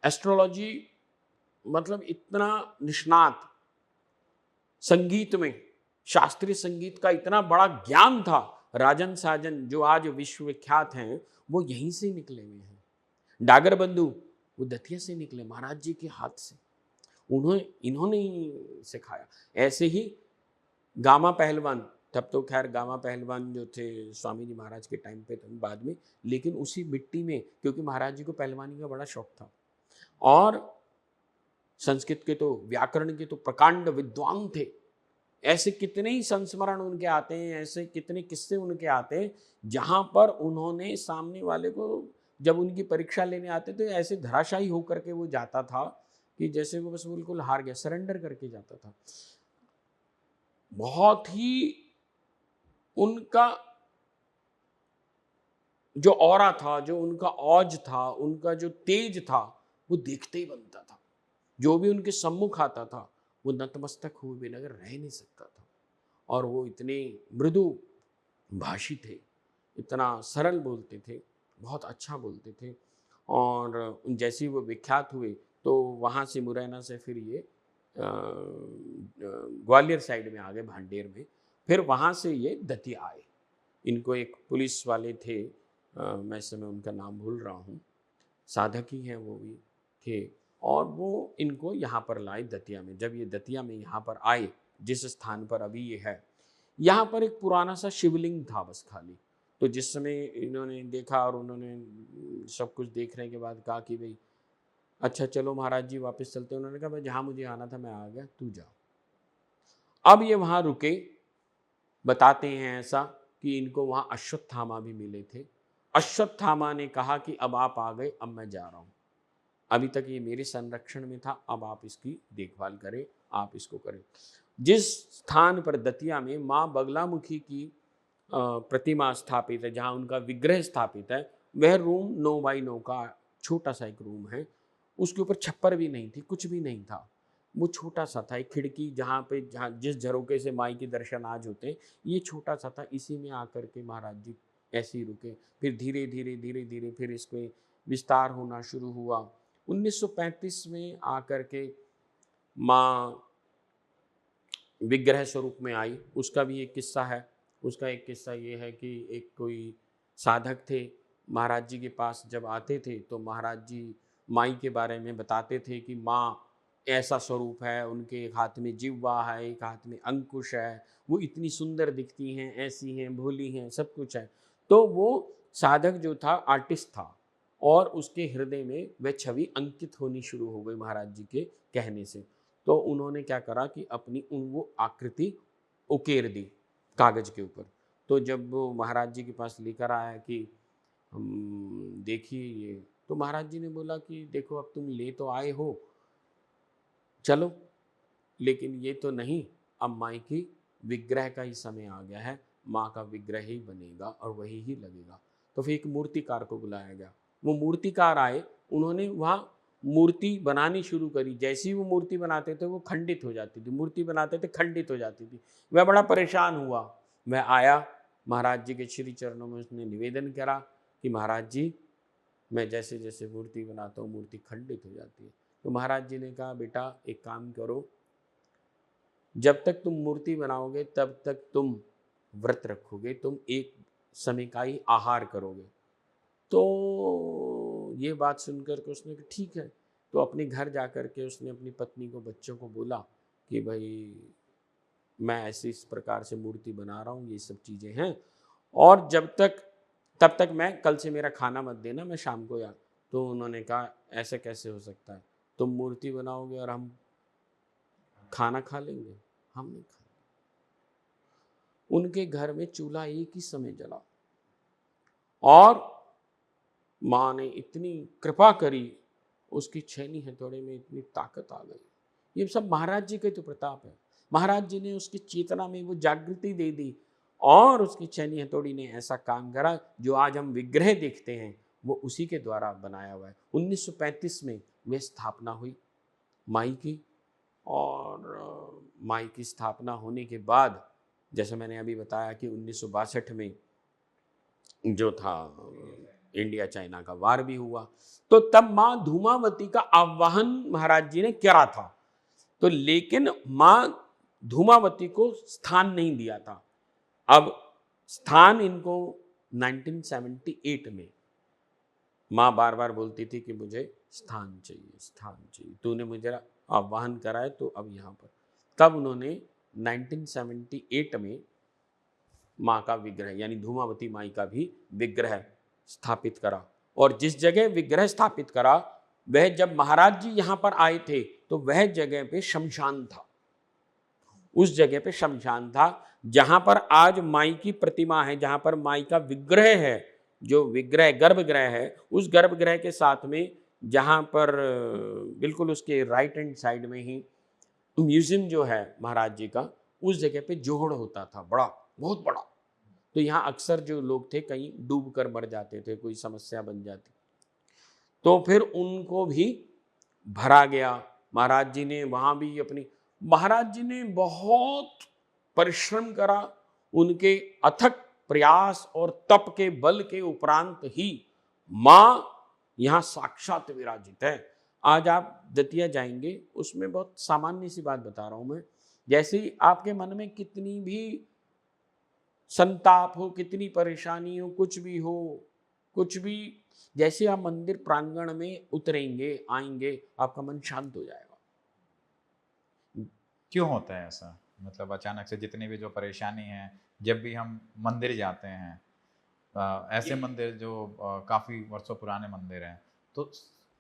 एस्ट्रोलॉजी, मतलब इतना निष्णात, संगीत में, शास्त्रीय संगीत का इतना बड़ा ज्ञान था। राजन साजन जो आज विश्वविख्यात हैं, वो यहीं से निकले हुए हैं। डागर बंधु वो दतिया से निकले, महाराज जी के हाथ से, इन्होंने ही सिखाया। ऐसे ही गामा पहलवान, तब तो खैर गामा पहलवान जो थे स्वामी जी महाराज के टाइम पे थे बाद में, लेकिन उसी मिट्टी में, क्योंकि महाराज जी को पहलवानी का बड़ा शौक था, और संस्कृत के तो, व्याकरण के तो प्रकांड विद्वान थे। ऐसे कितने ही संस्मरण उनके आते हैं, ऐसे कितने किस्से उनके आते हैं, जहाँ पर उन्होंने सामने वाले को, जब उनकी परीक्षा लेने आते तो ऐसे धराशायी होकर के वो जाता था कि जैसे वो बस बिल्कुल हार गया, सरेंडर करके जाता था। बहुत ही उनका जो ऑरा था, जो उनका औज था, उनका जो तेज था, वो देखते ही बनता था। जो भी उनके सम्मुख आता था, वो नतमस्तक हुए बिना रह नहीं सकता था। और वो इतने मृदु भाषी थे, इतना सरल बोलते थे, बहुत अच्छा बोलते थे। और जैसे ही वो विख्यात हुए, तो वहाँ से, मुरैना से फिर ये ग्वालियर साइड में आ गए, भांडेर में। फिर वहाँ से ये दतिया आए। इनको एक पुलिस वाले थे, मैं इस समय उनका नाम भूल रहा हूँ, साधक ही हैं वो भी थे, और वो इनको यहाँ पर लाए दतिया में। जब ये दतिया में यहाँ पर आए, जिस स्थान पर अभी ये है, यहाँ पर एक पुराना सा शिवलिंग था बस खाली। तो जिस समय इन्होंने देखा, और उन्होंने सब कुछ देखने के बाद कहा कि भाई अच्छा चलो महाराज जी वापस चलते। उन्होंने कहा भाई जहाँ मुझे आना था मैं आ गया, तू जा। अब ये वहाँ रुके। बताते हैं ऐसा कि इनको वहाँ अश्वत्थामा भी मिले थे। अश्वत्थामा ने कहा कि अब आप आ गए, अब मैं जा रहा हूँ, अभी तक ये मेरे संरक्षण में था, अब आप इसकी देखभाल करें, आप इसको करें। जिस स्थान पर दतिया में माँ बगलामुखी की प्रतिमा स्थापित है, जहाँ उनका विग्रह स्थापित है, वह रूम 9x9 का छोटा सा एक रूम है। उसके ऊपर छप्पर भी नहीं थी, कुछ भी नहीं था, वो छोटा सा था। एक खिड़की जहाँ जिस झरोके से माई के दर्शन आज होते हैं, ये छोटा सा था। इसी में आकर के महाराज जी ऐसे ही रुके। फिर धीरे धीरे धीरे धीरे फिर इसमें विस्तार होना शुरू हुआ। 1935 में आकर के माँ विग्रह स्वरूप में आई, उसका भी एक किस्सा है। उसका एक किस्सा ये है कि एक कोई साधक थे, महाराज जी के पास जब आते थे तो महाराज जी माई के बारे में बताते थे कि माँ ऐसा स्वरूप है, उनके एक हाथ में जिह्वा है, एक हाथ में अंकुश है, वो इतनी सुंदर दिखती हैं, ऐसी हैं, भोली हैं, सब कुछ है। तो वो साधक जो था आर्टिस्ट था और उसके हृदय में वह छवि अंकित होनी शुरू हो गई महाराज जी के कहने से। तो उन्होंने क्या करा कि अपनी वो आकृति उकेर दी कागज के ऊपर। तो जब वो महाराज जी के पास लेकर आया कि देखिए ये, तो महाराज जी ने बोला कि देखो अब तुम ले तो आए हो, चलो, लेकिन ये तो नहीं, अब माई की विग्रह का ही समय आ गया है, माँ का विग्रह ही बनेगा और वही ही लगेगा। तो फिर एक मूर्तिकार को बुलाया गया। वो मूर्तिकार आए, उन्होंने वहाँ मूर्ति बनानी शुरू करी। जैसी वो मूर्ति बनाते थे वो खंडित हो जाती थी, मूर्ति बनाते थे खंडित हो जाती थी। वह बड़ा परेशान हुआ। वह आया महाराज जी के श्री चरणों में, उसने निवेदन करा कि महाराज जी, मैं जैसे जैसे मूर्ति बनाता हूँ मूर्ति खंडित हो जाती है। तो महाराज जी ने कहा, बेटा एक काम करो, जब तक तुम मूर्ति बनाओगे तब तक तुम व्रत रखोगे, तुम एक समय का ही आहार करोगे। तो ये बात सुनकर के उसने कहा ठीक है। तो अपने घर जा कर के उसने अपनी पत्नी को, बच्चों को बोला कि भाई मैं ऐसे इस प्रकार से मूर्ति बना रहा हूँ, ये सब चीज़ें हैं, और तब तक मैं, कल से मेरा खाना मत देना, मैं शाम को या। तो उन्होंने कहा ऐसे कैसे हो सकता है, तुम मूर्ति बनाओगे और हम खाना खा लेंगे? हम नहीं खाएंगे। उनके घर में चूल्हा एक ही समय जला और माँ ने इतनी कृपा करी, उसकी छेनी हथौड़े में इतनी ताकत आ गई। ये सब महाराज जी के तो प्रताप है। महाराज जी ने उसकी चेतना में वो जागृति दे दी और उसकी छेनी हथौड़ी ने ऐसा काम करा, जो आज हम विग्रह देखते हैं वो उसी के द्वारा बनाया हुआ है। 1935 में वह स्थापना हुई माई की, और माई की स्थापना होने के बाद, जैसे मैंने अभी बताया कि 1962 में जो था इंडिया चाइना का वार भी हुआ, तो तब माँ धूमावती का आह्वान महाराज जी ने करा था। तो लेकिन माँ धूमावती को स्थान नहीं दिया था। अब स्थान इनको 1978 में माँ बार बार बोलती थी कि मुझे स्थान चाहिए, स्थान चाहिए, तूने मुझे आह्वान करा है तो अब यहाँ पर। तब उन्होंने 1978 में माँ का विग्रह यानी धूमावती माई का भी विग्रह स्थापित करा। और जिस जगह विग्रह स्थापित करा, वह जब महाराज जी यहाँ पर आए थे तो वह जगह पे शमशान था। उस जगह पे शमशान था जहाँ पर आज माई की प्रतिमा है, जहाँ पर माई का विग्रह है, जो विग्रह गर्भगृह है, उस गर्भगृह के साथ में जहाँ पर बिल्कुल उसके राइट हैंड साइड में ही म्यूजियम जो है महाराज जी का, उस जगह पे जोहड़ होता था, बड़ा, बहुत बड़ा। तो यहाँ अक्सर जो लोग थे कहीं डूब कर मर जाते थे, कोई समस्या बन जाती, तो फिर उनको भी भरा गया। महाराज जी ने वहाँ भी अपनी, महाराज जी ने बहुत परिश्रम करा। उनके अथक प्रयास और तप के बल के उपरांत ही माँ यहाँ साक्षात विराजित है। आज आप दतिया जाएंगे, उसमें बहुत सामान्य सी बात बता रहा हूँ मैं, जैसे ही आपके मन में कितनी भी संताप हो, कितनी परेशानी हो, कुछ भी, जैसे आप मंदिर प्रांगण में उतरेंगे, आएंगे, आपका मन शांत हो जाएगा। क्यों होता है ऐसा? मतलब अचानक से जितनी भी जो परेशानी है, जब भी हम मंदिर जाते हैं, ऐसे मंदिर जो काफ़ी वर्षों पुराने मंदिर हैं, तो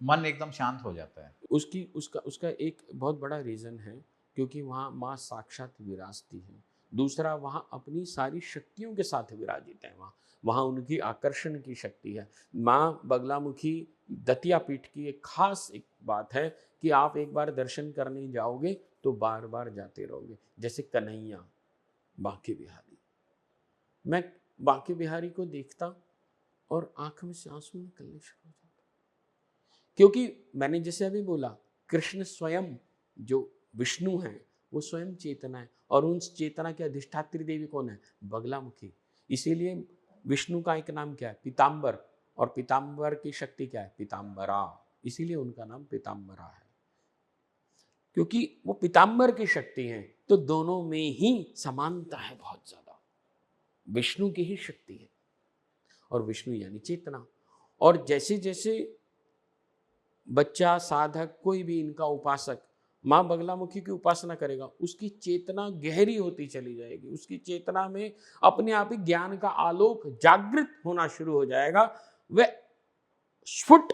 मन एकदम शांत हो जाता है। उसका एक बहुत बड़ा रीज़न है, क्योंकि वहाँ माँ साक्षात विराजती है। दूसरा, वहाँ अपनी सारी शक्तियों के साथ विराजित है। वहाँ उनकी आकर्षण की शक्ति है। माँ बगलामुखी दतिया पीठ की एक खास एक बात है कि आप एक बार दर्शन करने जाओगे तो बार बार जाते रहोगे। जैसे कन्हैया, बांके बिहारी, मैं बांके बिहारी को देखता और आंख में से आंसू निकलने शुरू हो जाते, क्योंकि मैंने जैसे अभी बोला, कृष्ण स्वयं जो विष्णु हैं वो स्वयं चेतना है, और उन चेतना की अधिष्ठात्री देवी कौन है? बगलामुखी। इसीलिए विष्णु का एक नाम क्या है? पीताम्बर, और पीताम्बर की शक्ति क्या है? पीताम्बरा। इसीलिए उनका नाम पीताम्बरा है, क्योंकि वो पीताम्बर की शक्ति है। तो दोनों में ही समानता है बहुत ज्यादा। विष्णु की ही शक्ति है, और विष्णु यानी चेतना। और जैसे जैसे बच्चा, साधक, कोई भी इनका उपासक माँ बगलामुखी की उपासना करेगा, उसकी चेतना गहरी होती चली जाएगी। उसकी चेतना में अपने आप ही ज्ञान का आलोक जागृत होना शुरू हो जाएगा। वह स्फुट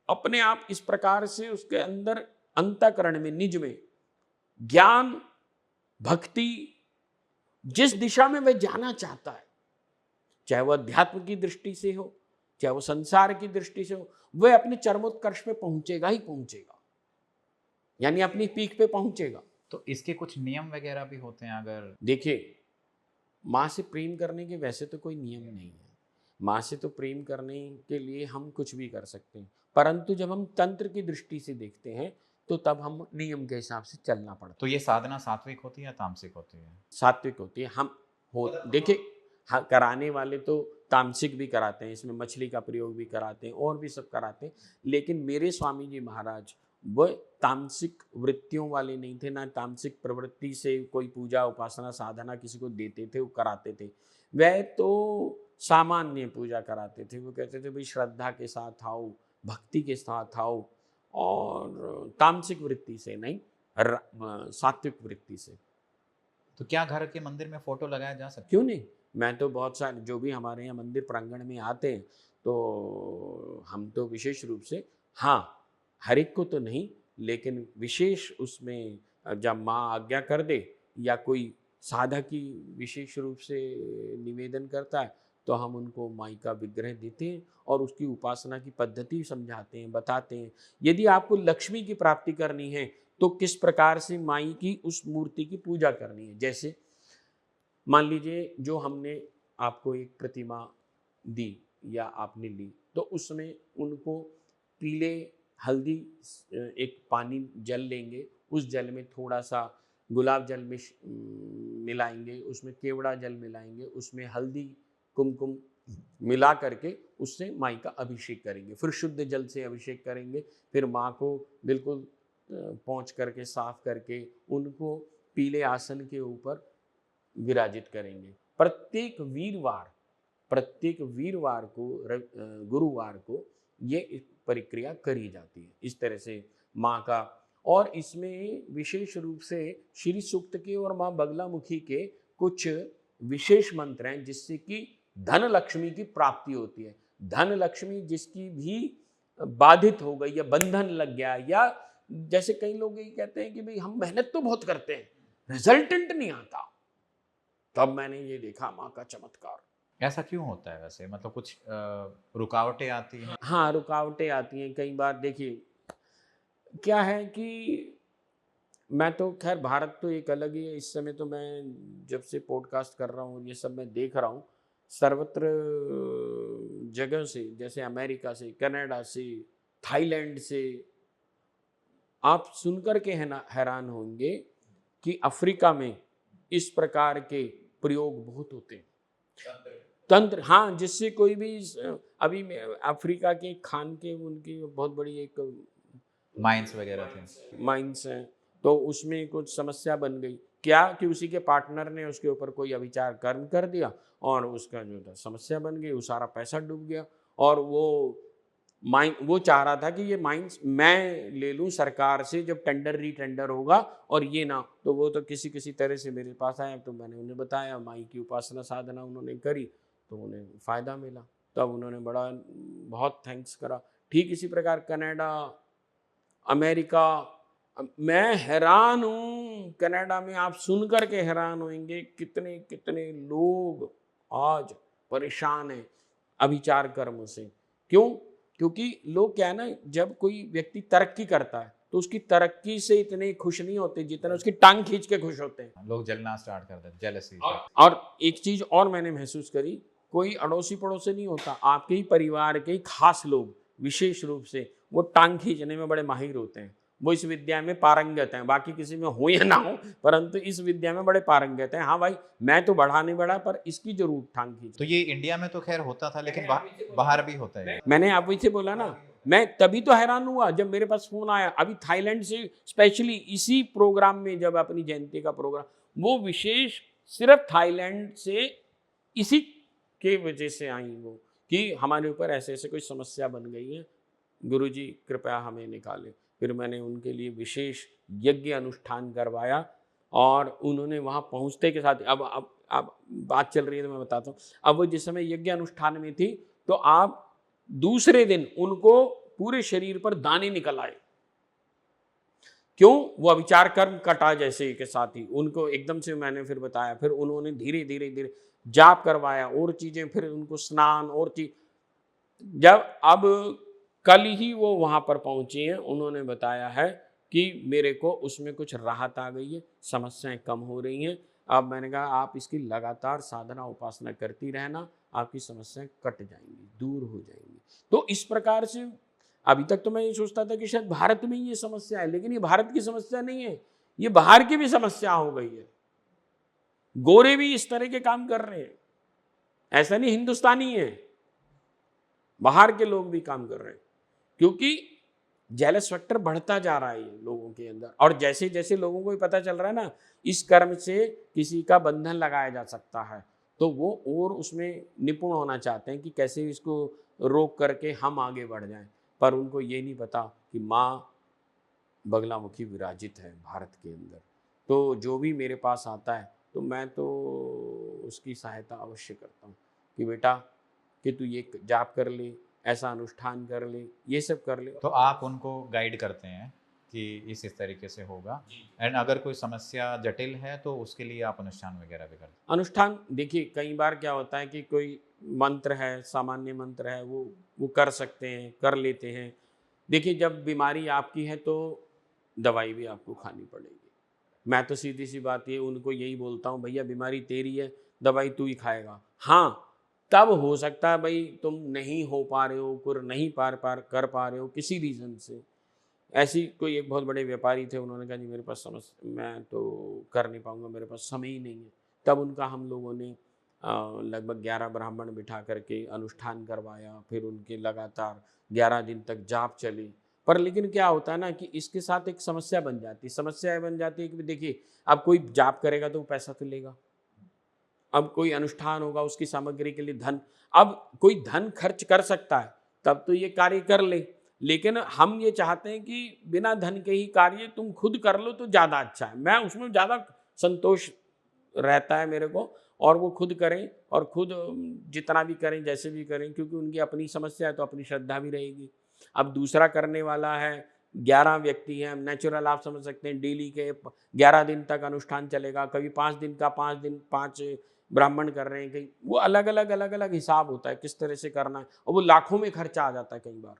अपने आप इस प्रकार से उसके अंदर अंतःकरण में, निज में ज्ञान, भक्ति, जिस दिशा में वह जाना चाहता है, चाहे वह अध्यात्म की दृष्टि से हो, चाहे वो संसार की दृष्टि से हो, वह अपने चरमोत्कर्ष पे पहुंचेगा ही पहुंचेगा, यानी अपनी पीक पे पहुंचेगा। तो इसके कुछ नियम वगैरह भी होते हैं? अगर देखिए, माँ से प्रेम करने के वैसे तो कोई नियम नहीं है। माँ से तो प्रेम करने के लिए हम कुछ भी कर सकते हैं, परंतु जब हम तंत्र की दृष्टि से देखते हैं तो तब हम नियम के हिसाब से चलना पड़ता है। तो ये साधना सात्विक होती है या तामसिक होती है? सात्विक होती है। हम हो देखिए, हाँ, कराने वाले तो तामसिक भी कराते हैं, इसमें मछली का प्रयोग भी कराते हैं और भी सब कराते हैं, लेकिन मेरे स्वामी जी महाराज वो तामसिक वृत्तियों वाले नहीं थे, ना तामसिक प्रवृत्ति से कोई पूजा उपासना साधना किसी को देते थे, वो कराते थे। वह तो सामान्य पूजा कराते थे। वो कहते थे भाई श्रद्धा के साथ आओ, भक्ति के साथ आओ, और तामसिक वृत्ति से नहीं, सात्विक वृत्ति से। तो क्या घर के मंदिर में फोटो लगाया जा सकता है? क्यों नहीं, मैं तो बहुत सारे जो भी हमारे यहाँ मंदिर प्रांगण में आते हैं, तो हम तो विशेष रूप से, हाँ, हर एक को तो नहीं, लेकिन विशेष उसमें जब माँ आज्ञा कर दे या कोई साधक की विशेष रूप से निवेदन करता है, तो हम उनको माई का विग्रह देते हैं और उसकी उपासना की पद्धति समझाते हैं, बताते हैं। यदि आपको लक्ष्मी की प्राप्ति करनी है तो किस प्रकार से माई की उस मूर्ति की पूजा करनी है। जैसे मान लीजिए जो हमने आपको एक प्रतिमा दी या आपने ली, तो उसमें उनको पीले हल्दी, एक पानी जल लेंगे, उस जल में थोड़ा सा गुलाब जल मिलाएंगे, उसमें केवड़ा जल मिलाएंगे, उसमें हल्दी कुमकुम मिला करके उससे माई का अभिषेक करेंगे। फिर शुद्ध जल से अभिषेक करेंगे। फिर माँ को बिल्कुल पोंछ करके साफ करके उनको पीले आसन के ऊपर विराजित करेंगे। प्रत्येक वीरवार को, गुरुवार को ये प्रक्रिया करी जाती है। इस तरह से माँ का, और इसमें विशेष रूप से श्री सूक्त के और माँ बगलामुखी के कुछ विशेष मंत्र हैं जिससे कि धन लक्ष्मी की प्राप्ति होती है। धन लक्ष्मी जिसकी भी बाधित हो गई या बंधन लग गया, या जैसे कई लोग ये कहते हैं कि भाई हम मेहनत तो बहुत करते हैं, रिजल्टेंट नहीं आता, तब मैंने ये देखा माँ का चमत्कार। ऐसा क्यों होता है वैसे? मतलब कुछ रुकावटें आती हैं? हाँ, रुकावटें आती हैं कई बार। देखिए क्या है कि मैं तो खैर, भारत तो एक अलग ही है। इस समय तो मैं जब से पॉडकास्ट कर रहा हूँ, ये सब मैं देख रहा हूँ, सर्वत्र जगह से, जैसे अमेरिका से, कनाडा से, थाईलैंड से, आप सुनकर के हैरान होंगे कि अफ्रीका में इस प्रकार के प्रयोग बहुत होते हैं। तंत्र, हाँ, जिससे कोई भी, अभी अफ्रीका के खान के उनकी बहुत बड़ी एक माइंस वगैरह थे, माइंस हैं, तो उसमें कुछ समस्या बन गई। क्या कि उसी के पार्टनर ने उसके ऊपर कोई अविचार कर्म कर दिया और उसका जो था समस्या बन गई, वो सारा पैसा डूब गया। और वो चाह रहा था कि ये माइंस मैं ले लूँ सरकार से, जब टेंडर रीटेंडर होगा, और ये ना, तो वो तो किसी तरह से मेरे पास आया, तो मैंने उन्हें बताया, माई की उपासना साधना उन्होंने करी तो उन्हें फ़ायदा मिला। तब उन्होंने बहुत थैंक्स करा। ठीक इसी प्रकार कनाडा, अमेरिका, मैं हैरान हूँ, कनाडा में आप सुन कर के हैरान होंगे कितने कितने लोग आज परेशान हैं अभिचार कर्म से। क्यों? क्योंकि लोग क्या है ना, जब कोई व्यक्ति तरक्की करता है तो उसकी तरक्की से इतने खुश नहीं होते जितना उसकी टांग खींच के खुश होते हैं। लोग जलना स्टार्ट कर देते, जेलसी। और एक चीज और मैंने महसूस करी, कोई अड़ोसी पड़ोसी नहीं होता, आपके ही परिवार के ही खास लोग विशेष रूप से वो टांग खींचने में बड़े माहिर होते हैं। वो इस विद्या में पारंगत हैं, बाकी किसी में हो या ना हो, परंतु इस विद्या में बड़े पारंगत हैं। हाँ भाई, मैं तो बढ़ा नहीं बढ़ा, पर इसकी जरूर टांग खींच। तो ये इंडिया में तो खैर होता था, लेकिन बाहर भी होता है। मैंने आप वही से बोला ना, मैं तभी तो हैरान हुआ जब मेरे पास फोन आया, अभी थाईलैंड से स्पेशली इसी प्रोग्राम में, जब अपनी जयंती का प्रोग्राम, वो विशेष सिर्फ थाईलैंड से इसी के वजह से आई वो, कि हमारे ऊपर ऐसे ऐसे कोई समस्या बन गई है, गुरुजी कृपया हमें निकाले। फिर मैंने उनके लिए विशेष यज्ञ अनुष्ठान करवाया, और उन्होंने वहाँ पहुँचते के साथ, अब बात चल रही है तो मैं बताता हूँ। अब वो जिस समय यज्ञ अनुष्ठान में थी, तो आप दूसरे दिन उनको पूरे शरीर पर दाने निकल आए। क्यों? वो अविचार कर्म कटा जैसे के साथ ही उनको एकदम से मैंने फिर बताया, फिर उन्होंने धीरे धीरे धीरे जाप करवाया और चीजें, फिर उनको स्नान और चीज। जब अब कल ही वो वहां पर पहुंची हैं, उन्होंने बताया है कि मेरे को उसमें कुछ राहत आ गई है, समस्याएं कम हो रही हैं। अब मैंने कहा आप इसकी लगातार साधना उपासना करती रहना, आपकी समस्याएं कट जाएंगी, दूर हो जाएंगी। तो इस प्रकार से अभी तक तो मैं ये सोचता था कि शायद भारत में ही ये समस्या है, लेकिन ये भारत की समस्या नहीं है, ये बाहर की भी समस्या हो गई है। गोरे भी इस तरह के काम कर रहे हैं, ऐसा नहीं हिंदुस्तानी है, बाहर के लोग भी काम कर रहे हैं, क्योंकि जेलस फैक्टर बढ़ता जा रहा है लोगों के अंदर। और जैसे जैसे लोगों को भी पता चल रहा है ना, इस कर्म से किसी का बंधन लगाया जा सकता है, तो वो और उसमें निपुण होना चाहते हैं कि कैसे इसको रोक करके हम आगे बढ़ जाएं। पर उनको ये नहीं पता कि माँ बगलामुखी विराजित है भारत के अंदर। तो जो भी मेरे पास आता है, तो मैं तो उसकी सहायता अवश्य करता हूँ कि बेटा कि तू ये जाप कर ले, ऐसा अनुष्ठान कर ले, ये सब कर ले। तो आप उनको गाइड करते हैं कि इस तरीके से होगा, एंड अगर कोई समस्या जटिल है तो उसके लिए आप अनुष्ठान वगैरह भी करते हैं? अनुष्ठान देखिए, कई बार क्या होता है कि कोई मंत्र है, सामान्य मंत्र है, वो कर सकते हैं, कर लेते हैं। देखिए, जब बीमारी आपकी है तो दवाई भी आपको खानी पड़ेगी। मैं तो सीधी सी बात ये उनको यही बोलता हूँ, भैया बीमारी तेरी है, दवाई तू ही खाएगा। हाँ, तब हो सकता है भाई तुम नहीं हो पा रहे हो, कुर नहीं पार पार कर पा रहे हो किसी रीज़न से। ऐसी कोई एक बहुत बड़े व्यापारी थे, उन्होंने कहा जी मेरे पास मैं तो कर नहीं पाऊँगा, मेरे पास समय ही नहीं है। तब उनका हम लोगों ने लगभग 11 ब्राह्मण बिठा करके अनुष्ठान करवाया, फिर उनके लगातार 11 दिन तक जाप चली। पर लेकिन क्या होता है ना कि इसके साथ एक समस्या बन जाती है। समस्या बन जाती है कि देखिए, अब कोई जाप करेगा तो वो पैसा तो लेगा, अब कोई अनुष्ठान होगा उसकी सामग्री के लिए धन, अब कोई धन खर्च कर सकता है तब तो ये कार्य कर ले। लेकिन हम ये चाहते हैं कि बिना धन के ही कार्य तुम खुद कर लो तो ज़्यादा अच्छा है, मैं उसमें ज़्यादा संतोष रहता है मेरे को। और वो खुद करें और खुद जितना भी करें, जैसे भी करें, क्योंकि उनकी अपनी समस्या है तो अपनी श्रद्धा भी रहेगी। अब दूसरा करने वाला है, 11 व्यक्ति हैं, नेचुरल आप समझ सकते हैं, डेली के 11 दिन तक अनुष्ठान चलेगा, कभी 5 दिन का 5 दिन 5 ब्राह्मण कर रहे हैं, कहीं वो अलग अलग हिसाब होता है किस तरह से करना है, और वो लाखों में खर्चा आ जाता है कई बार।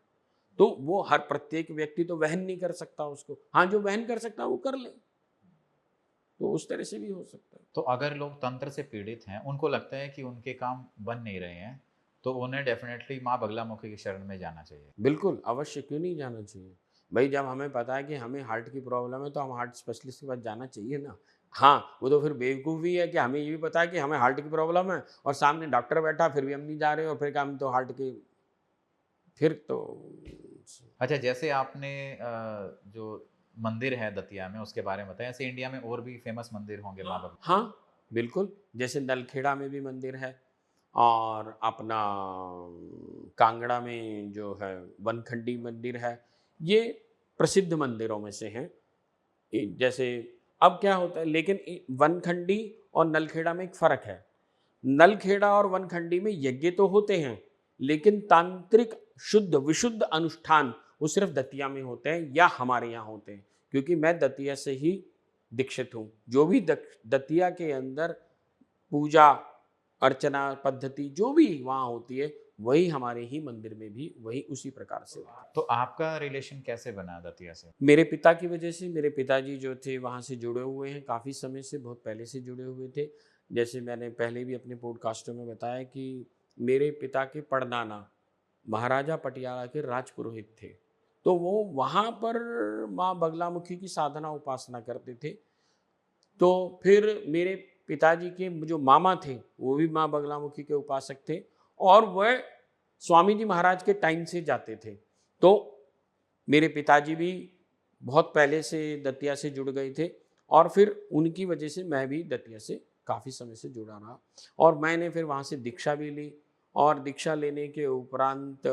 तो वो हर प्रत्येक व्यक्ति तो वहन नहीं कर सकता उसको, हाँ जो वहन कर सकता है वो कर ले, तो उस तरह से भी हो सकता है। तो अगर लोग तंत्र से पीड़ित हैं, उनको लगता है कि उनके काम बन नहीं रहे हैं, तो उन्हें डेफिनेटली माँ बगलामुखी की शरण में जाना चाहिए। बिल्कुल अवश्य, क्यों नहीं जाना चाहिए भाई। जब हमें पता है कि हमें हार्ट की प्रॉब्लम है तो हम हार्ट स्पेशलिस्ट के पास जाना चाहिए ना। हाँ, वो तो फिर बेवकूफ़ी है कि हमें ये भी पता है कि हमें हार्ट की प्रॉब्लम है और सामने डॉक्टर बैठा, फिर भी हम नहीं जा रहे, और फिर क्या हम तो हार्ट के, फिर तो अच्छा, जैसे आपने जो मंदिर है दतिया में उसके बारे में बताया, ऐसे इंडिया में और भी फेमस मंदिर होंगे माँ बगला? हाँ बिल्कुल, जैसे नलखेड़ा में भी मंदिर है, और अपना कांगड़ा में जो है वनखंडी मंदिर है, ये प्रसिद्ध मंदिरों में से हैं। जैसे अब क्या होता है, लेकिन वनखंडी और नलखेड़ा में एक फ़र्क है। नलखेड़ा और वनखंडी में यज्ञ तो होते हैं, लेकिन तांत्रिक शुद्ध विशुद्ध अनुष्ठान वो सिर्फ दतिया में होते हैं या हमारे यहाँ होते हैं, क्योंकि मैं दतिया से ही दीक्षित हूँ। जो भी दतिया के अंदर पूजा अर्चना पद्धति जो भी वहाँ होती है, वही हमारे ही मंदिर में भी वही उसी प्रकार से होता है। तो आपका रिलेशन कैसे बना दतिया से? मेरे पिता की वजह से, मेरे पिताजी जो थे वहाँ से जुड़े हुए हैं काफ़ी समय से, बहुत पहले से जुड़े हुए थे। जैसे मैंने पहले भी अपने पॉडकास्टों में बताया कि मेरे पिता के परदादा महाराजा पटियाला के राजपुरोहित थे, तो वो वहाँ पर माँ बगलामुखी की साधना उपासना करते थे। तो फिर मेरे पिताजी के जो मामा थे वो भी माँ बगलामुखी के उपासक थे, और वह स्वामी जी महाराज के टाइम से जाते थे। तो मेरे पिताजी भी बहुत पहले से दतिया से जुड़ गए थे और फिर उनकी वजह से मैं भी दतिया से काफ़ी समय से जुड़ा रहा और मैंने फिर वहाँ से दीक्षा भी ली और दीक्षा लेने के उपरांत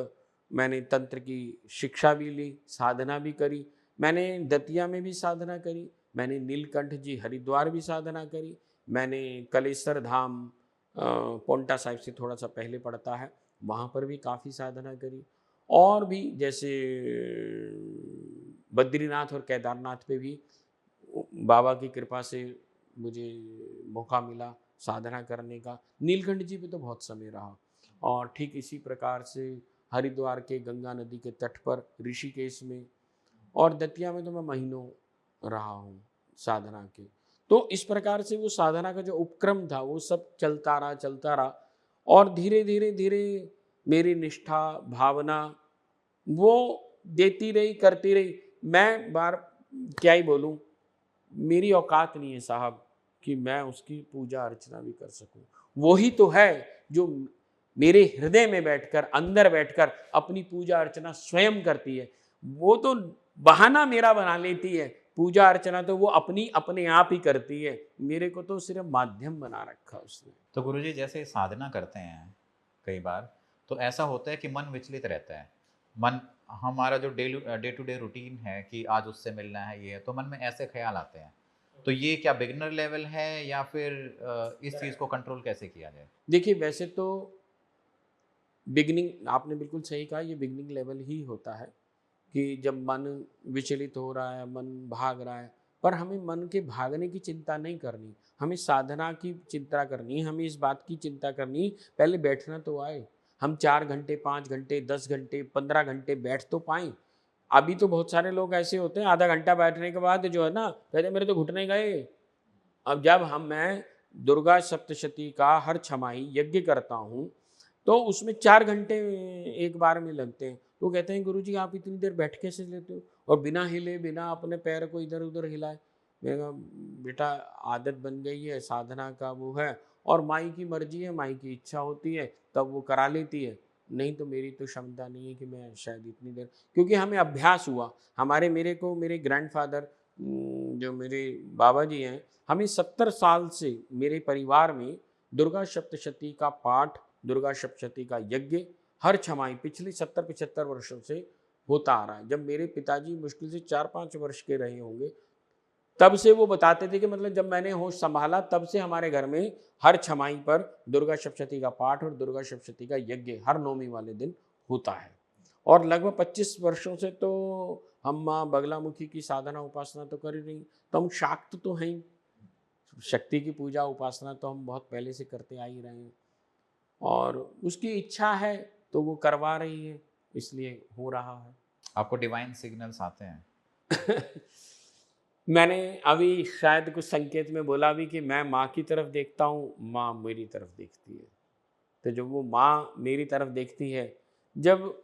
मैंने तंत्र की शिक्षा भी ली, साधना भी करी। मैंने दतिया में भी साधना करी, मैंने नीलकंठ जी हरिद्वार भी साधना करी, मैंने कलेश्वर धाम पोंटा साहिब से थोड़ा सा पहले पड़ता है, वहाँ पर भी काफ़ी साधना करी और भी जैसे बद्रीनाथ और केदारनाथ पे भी बाबा की कृपा से मुझे मौका मिला साधना करने का। नीलकंठ जी पे तो बहुत समय रहा और ठीक इसी प्रकार से हरिद्वार के गंगा नदी के तट पर ऋषिकेश में और दतिया में तो मैं महीनों रहा हूँ साधना के। तो इस प्रकार से वो साधना का जो उपक्रम था वो सब चलता रहा और धीरे धीरे धीरे मेरी निष्ठा भावना वो देती रही करती रही। मैं बार क्या ही बोलूँ, मेरी औकात नहीं है साहब कि मैं उसकी पूजा अर्चना भी कर सकूं। वो ही तो है जो मेरे हृदय में बैठकर अंदर बैठकर अपनी पूजा अर्चना स्वयं करती है। वो तो बहाना मेरा बना लेती है, पूजा अर्चना तो वो अपने आप ही करती है, मेरे को तो सिर्फ माध्यम बना रखा उसने। तो गुरुजी जैसे साधना करते हैं कई बार, तो ऐसा होता है कि मन विचलित रहता है। मन हमारा जो डे टू डे रूटीन है कि आज उससे मिलना है ये है, तो मन में ऐसे ख्याल आते हैं। तो ये क्या बिगिनर लेवल है या फिर इस चीज़ को कंट्रोल कैसे किया जाए? देखिए वैसे तो बिगनिंग आपने बिल्कुल सही कहा, ये बिगनिंग लेवल ही होता है कि जब मन विचलित हो रहा है, मन भाग रहा है, पर हमें मन के भागने की चिंता नहीं करनी, हमें साधना की चिंता करनी है। हमें इस बात की चिंता करनी, पहले बैठना तो आए। हम 4 घंटे 5 घंटे 10 घंटे 15 घंटे बैठ तो पाएँ। अभी तो बहुत सारे लोग ऐसे होते हैं आधा घंटा बैठने के बाद जो है ना कहते मेरे तो घुटने गए। अब जब मैं दुर्गा सप्तशती का हर छमाही यज्ञ करता हूँ तो उसमें 4 घंटे एक बार में लगते हैं। तो कहते हैं गुरुजी आप इतनी देर बैठ कैसे लेते हो और बिना हिले बिना अपने पैर को इधर उधर हिलाए। मैंने कहा बेटा आदत बन गई है, साधना का वो है और माई की मर्जी है, माई की इच्छा होती है तब वो करा लेती है, नहीं तो मेरी तो क्षमता नहीं है कि मैं शायद इतनी देर, क्योंकि हमें अभ्यास हुआ। मेरे ग्रैंडफादर जो मेरे बाबा जी हैं, हमें 70 साल से मेरे परिवार में दुर्गा सप्तशती का पाठ, दुर्गा सप्तशती का यज्ञ हर छमाही पिछली 70-75 वर्षों से होता आ रहा है। जब मेरे पिताजी मुश्किल से 4-5 वर्ष के रहे होंगे तब से वो बताते थे कि मतलब जब मैंने होश संभाला तब से हमारे घर में हर छमाही पर दुर्गा सप्तशती का पाठ और दुर्गा सप्तशती का यज्ञ हर नौमी वाले दिन होता है। और लगभग 25 वर्षों से तो हम माँ बगलामुखी की साधना उपासना तो कर ही रही, तो हम शाक्त तो हैं ही। शक्ति की पूजा उपासना तो हम बहुत पहले से करते आ ही रहे हैं और उसकी इच्छा है तो वो करवा रही है, इसलिए हो रहा है। आपको डिवाइन सिग्नल्स आते हैं? मैंने अभी शायद कुछ संकेत में बोला भी कि मैं माँ की तरफ देखता हूँ, माँ मेरी तरफ देखती है। तो जब वो माँ मेरी तरफ देखती है, जब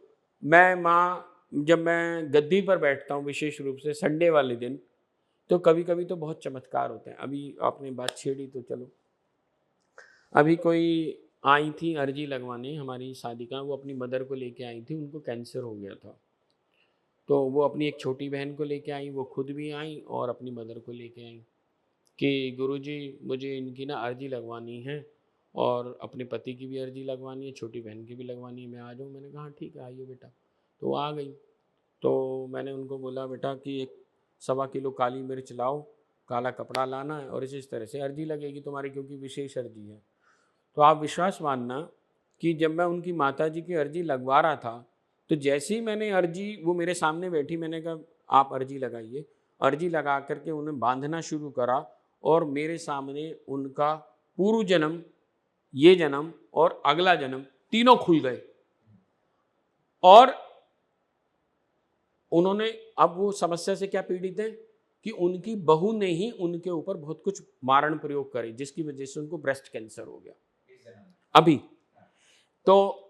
मैं गद्दी पर बैठता हूँ विशेष रूप से संडे वाले दिन, तो कभी कभी तो बहुत चमत्कार होते हैं। अभी आपने बात छेड़ी तो चलो, अभी कोई आई थी अर्जी लगवाने हमारी शादी का, वो अपनी मदर को लेके आई थी, उनको कैंसर हो गया था। तो वो अपनी एक छोटी बहन को लेके आई, वो खुद भी आई और अपनी मदर को लेके आई कि गुरुजी मुझे इनकी ना अर्जी लगवानी है और अपने पति की भी अर्जी लगवानी है, छोटी बहन की भी लगवानी है, मैं आ जाऊँ? मैंने कहा हाँ ठीक है आइए बेटा। तो वो आ गई। तो मैंने उनको बोला बेटा कि 1 सवा किलो काली मिर्च लाओ, काला कपड़ा लाना है और इस तरह से अर्जी लगेगी तुम्हारी, क्योंकि विशेष अर्जी है। तो आप विश्वास मानना कि जब मैं उनकी माताजी की अर्जी लगवा रहा था, तो जैसे ही मैंने अर्जी, वो मेरे सामने बैठी, मैंने कहा आप अर्जी लगाइए। अर्जी लगा करके उन्हें बांधना शुरू करा और मेरे सामने उनका पूर्व जन्म, ये जन्म और अगला जन्म तीनों खुल गए। और उन्होंने, अब वो समस्या से क्या पीड़ित हैं कि उनकी बहू ने ही उनके ऊपर बहुत कुछ मारण प्रयोग करे, जिसकी वजह से उनको ब्रेस्ट कैंसर हो गया अभी। तो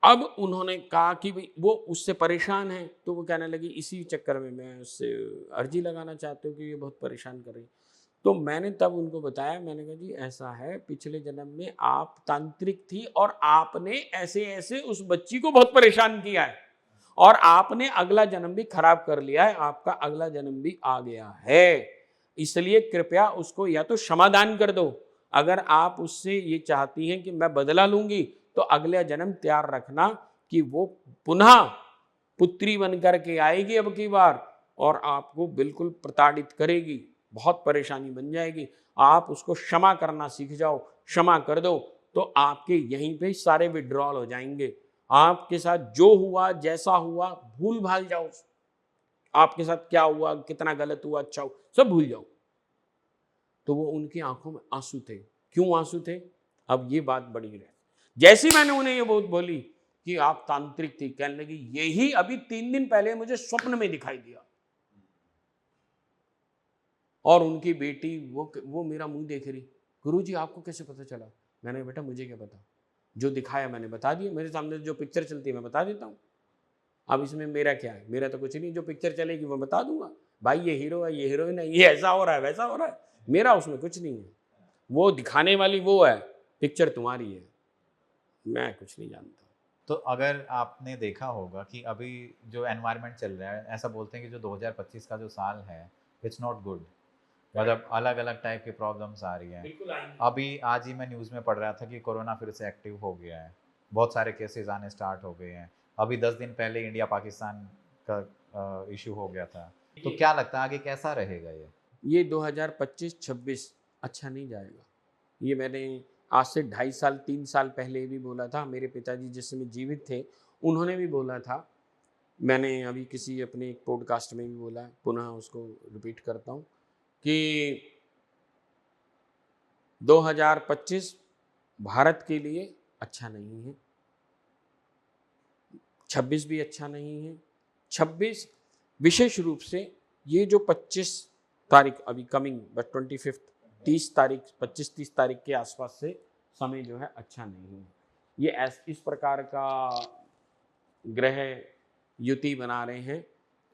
अब उन्होंने कहा कि भाई वो उससे परेशान है, तो वो कहने लगी इसी चक्कर में मैं उससे अर्जी लगाना चाहती हूँ कि ये बहुत परेशान कर रही। तो मैंने तब उनको बताया, मैंने कहा जी ऐसा है, पिछले जन्म में आप तांत्रिक थी और आपने ऐसे ऐसे उस बच्ची को बहुत परेशान किया है और आपने अगला जन्म भी खराब कर लिया है, आपका अगला जन्म भी आ गया है। इसलिए कृपया उसको या तो क्षमादान कर दो, अगर आप उससे ये चाहती हैं कि मैं बदला लूंगी तो अगला जन्म तैयार रखना कि वो पुनः पुत्री बन करके आएगी अब की बार और आपको बिल्कुल प्रताड़ित करेगी, बहुत परेशानी बन जाएगी। आप उसको क्षमा करना सीख जाओ, क्षमा कर दो तो आपके यहीं पे सारे विड्रॉल हो जाएंगे। आपके साथ जो हुआ जैसा हुआ भूल भाल जाओ, आपके साथ क्या हुआ, कितना गलत हुआ, अच्छा हुआ, सब भूल जाओ। तो वो उनकी आंखों में आंसू थे। क्यों आंसू थे? अब ये बात बड़ी रहे। जैसी मैंने उन्हें ये बात बोली कि आप तांत्रिक थी, कहने लगी यही अभी 3 दिन पहले मुझे स्वप्न में दिखाई दिया। और उनकी बेटी वो मेरा मुंह देख रही, गुरुजी आपको कैसे पता चला? मैंने बेटा मुझे क्या पता, जो दिखाया मैंने बता दिया, मेरे सामने जो पिक्चर चलती है मैं बता देता हूँ। अब इसमें मेरा क्या है? मेरा तो कुछ नहीं, जो पिक्चर चलेगी वो बता दूंगा, भाई ये हीरो है, ये हीरोइन है, ये ऐसा हो रहा है, वैसा हो रहा है, मेरा उसमें कुछ नहीं है। वो दिखाने वाली वो है, पिक्चर तुम्हारी है, मैं कुछ नहीं जानता। तो अगर आपने देखा होगा कि अभी जो एनवायरनमेंट चल रहा है, ऐसा बोलते हैं कि जो 2025 का जो साल है इट्स नॉट गुड, मतलब अलग अलग टाइप की प्रॉब्लम्स आ रही हैं। अभी आज ही मैं न्यूज़ में पढ़ रहा था कि कोरोना फिर से एक्टिव हो गया है, बहुत सारे केसेस आने स्टार्ट हो गए हैं। अभी 10 दिन पहले इंडिया पाकिस्तान का इशू हो गया था। तो क्या लगता है आगे कैसा रहेगा ये 2025-26 अच्छा नहीं जाएगा। ये मैंने आज से 2.5 साल 3 साल पहले भी बोला था। मेरे पिताजी जिस समय जीवित थे उन्होंने भी बोला था। मैंने अभी किसी अपने एक पॉडकास्ट में भी बोला, पुनः उसको रिपीट करता हूँ कि 2025 भारत के लिए अच्छा नहीं है, 26 भी अच्छा नहीं है। 26 विशेष रूप से ये जो 25 तारीख अभी कमिंग 25 30 तारीख 25-30 तारीख के आसपास से समय जो है अच्छा नहीं है। ये इस प्रकार का ग्रह युति बना रहे हैं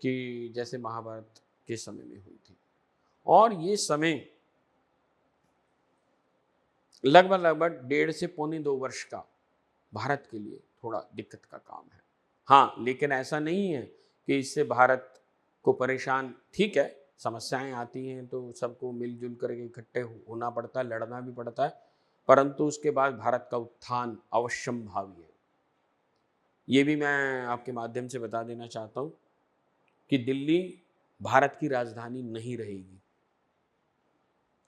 कि जैसे महाभारत के समय में हुई थी। और ये समय लगभग 1.5 से पौने 2 वर्ष का भारत के लिए थोड़ा दिक्कत का काम है। हाँ, लेकिन ऐसा नहीं है कि इससे भारत को परेशान, ठीक है समस्याएं आती हैं तो सबको मिलजुल करके इकट्ठे होना पड़ता है, लड़ना भी पड़ता है, परंतु उसके बाद भारत का उत्थान अवश्यंभावी है। ये भी मैं आपके माध्यम से बता देना चाहता हूँ कि दिल्ली भारत की राजधानी नहीं रहेगी।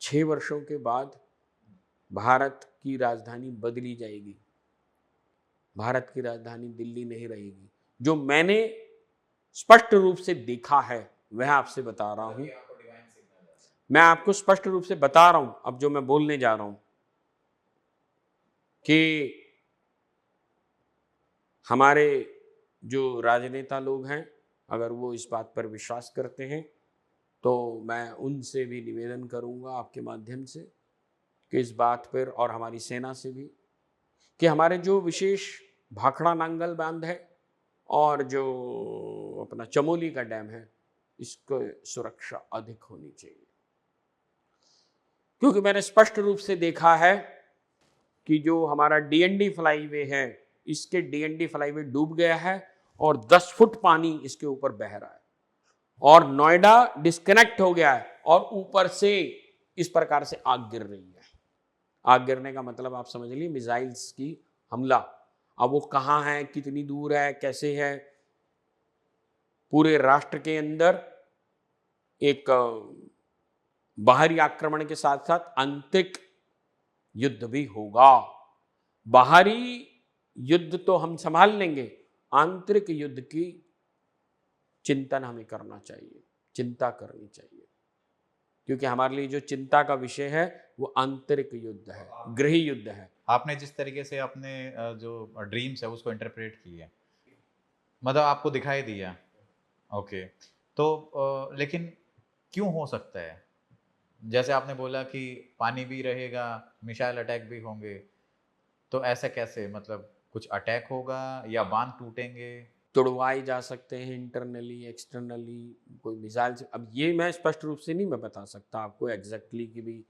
6 वर्षों के बाद भारत की राजधानी बदली जाएगी, भारत की राजधानी दिल्ली नहीं रहेगी। जो मैंने स्पष्ट रूप से देखा है वह आपसे बता रहा हूं, मैं आपको स्पष्ट रूप से बता रहा हूं। अब जो मैं बोलने जा रहा हूं कि हमारे जो राजनेता लोग हैं अगर वो इस बात पर विश्वास करते हैं तो मैं उनसे भी निवेदन करूंगा आपके माध्यम से कि इस बात पर, और हमारी सेना से भी, कि हमारे जो विशेष भाखड़ा नांगल बांध है और जो अपना चमोली का डैम है इसको सुरक्षा अधिक होनी चाहिए। क्योंकि मैंने स्पष्ट रूप से देखा है कि जो हमारा डीएनडी फ्लाईवे है, इसके डीएनडी फ्लाईवे डूब गया है और 10 फुट पानी इसके ऊपर बह रहा है और नोएडा डिस्कनेक्ट हो गया है और ऊपर से इस प्रकार से आग गिर रही है। आग गिरने का मतलब आप समझ लीजिए मिसाइल्स की हमला। अब वो कहाँ है, कितनी दूर है, कैसे है, पूरे राष्ट्र के अंदर एक बाहरी आक्रमण के साथ साथ आंतरिक युद्ध भी होगा। बाहरी युद्ध तो हम संभाल लेंगे, आंतरिक युद्ध की चिंतन हमें करना चाहिए, चिंता करनी चाहिए, क्योंकि हमारे लिए जो चिंता का विषय है वो आंतरिक युद्ध है, गृह युद्ध है। आपने जिस तरीके से अपने जो ड्रीम्स है उसको इंटरप्रेट किया, मतलब आपको दिखाई दिया, ओके। तो लेकिन क्यों हो सकता है? जैसे आपने बोला कि पानी भी रहेगा, मिसाइल अटैक भी होंगे, तो ऐसा कैसे, मतलब कुछ अटैक होगा या बांध टूटेंगे? तोड़वाए जा सकते हैं इंटरनली एक्सटर्नली कोई मिसाइल से। अब ये मैं स्पष्ट रूप से नहीं मैं बता सकता आपको एग्जैक्टली कि भी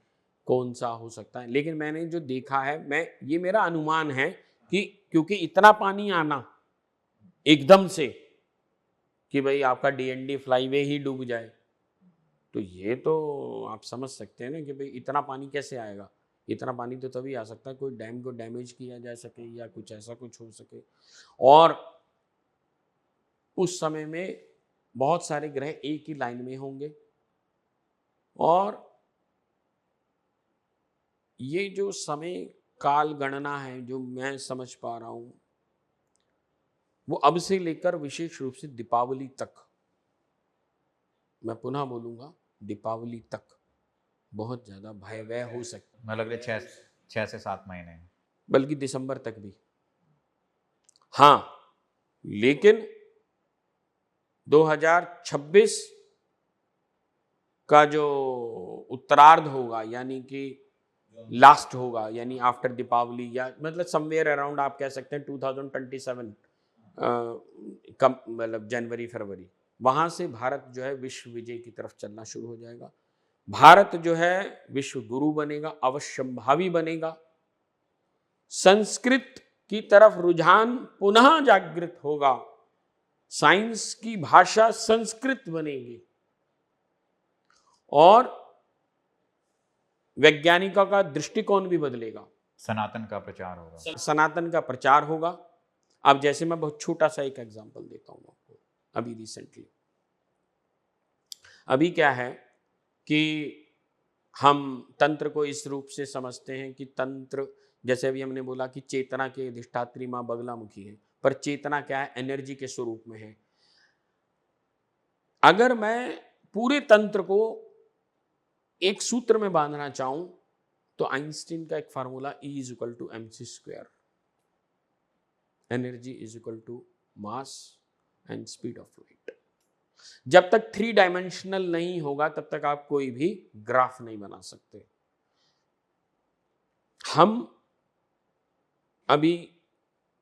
कौन सा हो सकता है, लेकिन मैंने जो देखा है, ये मेरा अनुमान है कि क्योंकि इतना पानी आना एकदम से कि भाई आपका डीएनडी फ्लाईवे ही डूब जाए। तो ये तो आप समझ सकते हैं ना कि भाई इतना पानी कैसे आएगा। इतना पानी तो तभी आ सकता है कोई डैम को डैमेज किया जा सके या कुछ ऐसा कुछ हो सके। और उस समय में बहुत सारे ग्रह एक ही लाइन में होंगे, और ये जो समय काल गणना है जो मैं समझ पा रहा हूं, वो अब से लेकर विशेष रूप से दीपावली तक, मैं पुनः बोलूंगा दीपावली तक बहुत ज्यादा भयावह हो सकता है। मतलब अगले 6 से 7 महीने। बल्कि दिसंबर तक भी। हाँ, लेकिन 2026 का जो उत्तरार्ध होगा, यानी कि लास्ट होगा, यानी आफ्टर दीपावली, या मतलब समवेयर अराउंड आप कह सकते हैं 2027 कम, मतलब जनवरी फरवरी, वहां से भारत जो है विश्व विजय की तरफ चलना शुरू हो जाएगा। भारत जो है विश्व गुरु बनेगा, अवश्यंभावी बनेगा। संस्कृत की तरफ रुझान पुनः जागृत होगा। साइंस की भाषा संस्कृत बनेगी और वैज्ञानिकों का दृष्टिकोण भी बदलेगा। सनातन का प्रचार होगा। सनातन का प्रचार होगा। अब जैसे मैं बहुत छोटा सा एक एग्जांपल देता हूं आपको। अभी रिसेंटली अभी क्या है कि हम तंत्र को इस रूप से समझते हैं कि तंत्र, जैसे अभी हमने बोला कि चेतना के अधिष्ठात्री मां बगलामुखी है, पर चेतना क्या है? एनर्जी के स्वरूप में है। अगर मैं पूरे तंत्र को एक सूत्र में बांधना चाहूं तो आइंस्टीन का एक formula E = mc², energy = mass and speed of light. जब तक 3 डायमेंशनल नहीं होगा तब तक आप कोई भी ग्राफ नहीं बना सकते। हम अभी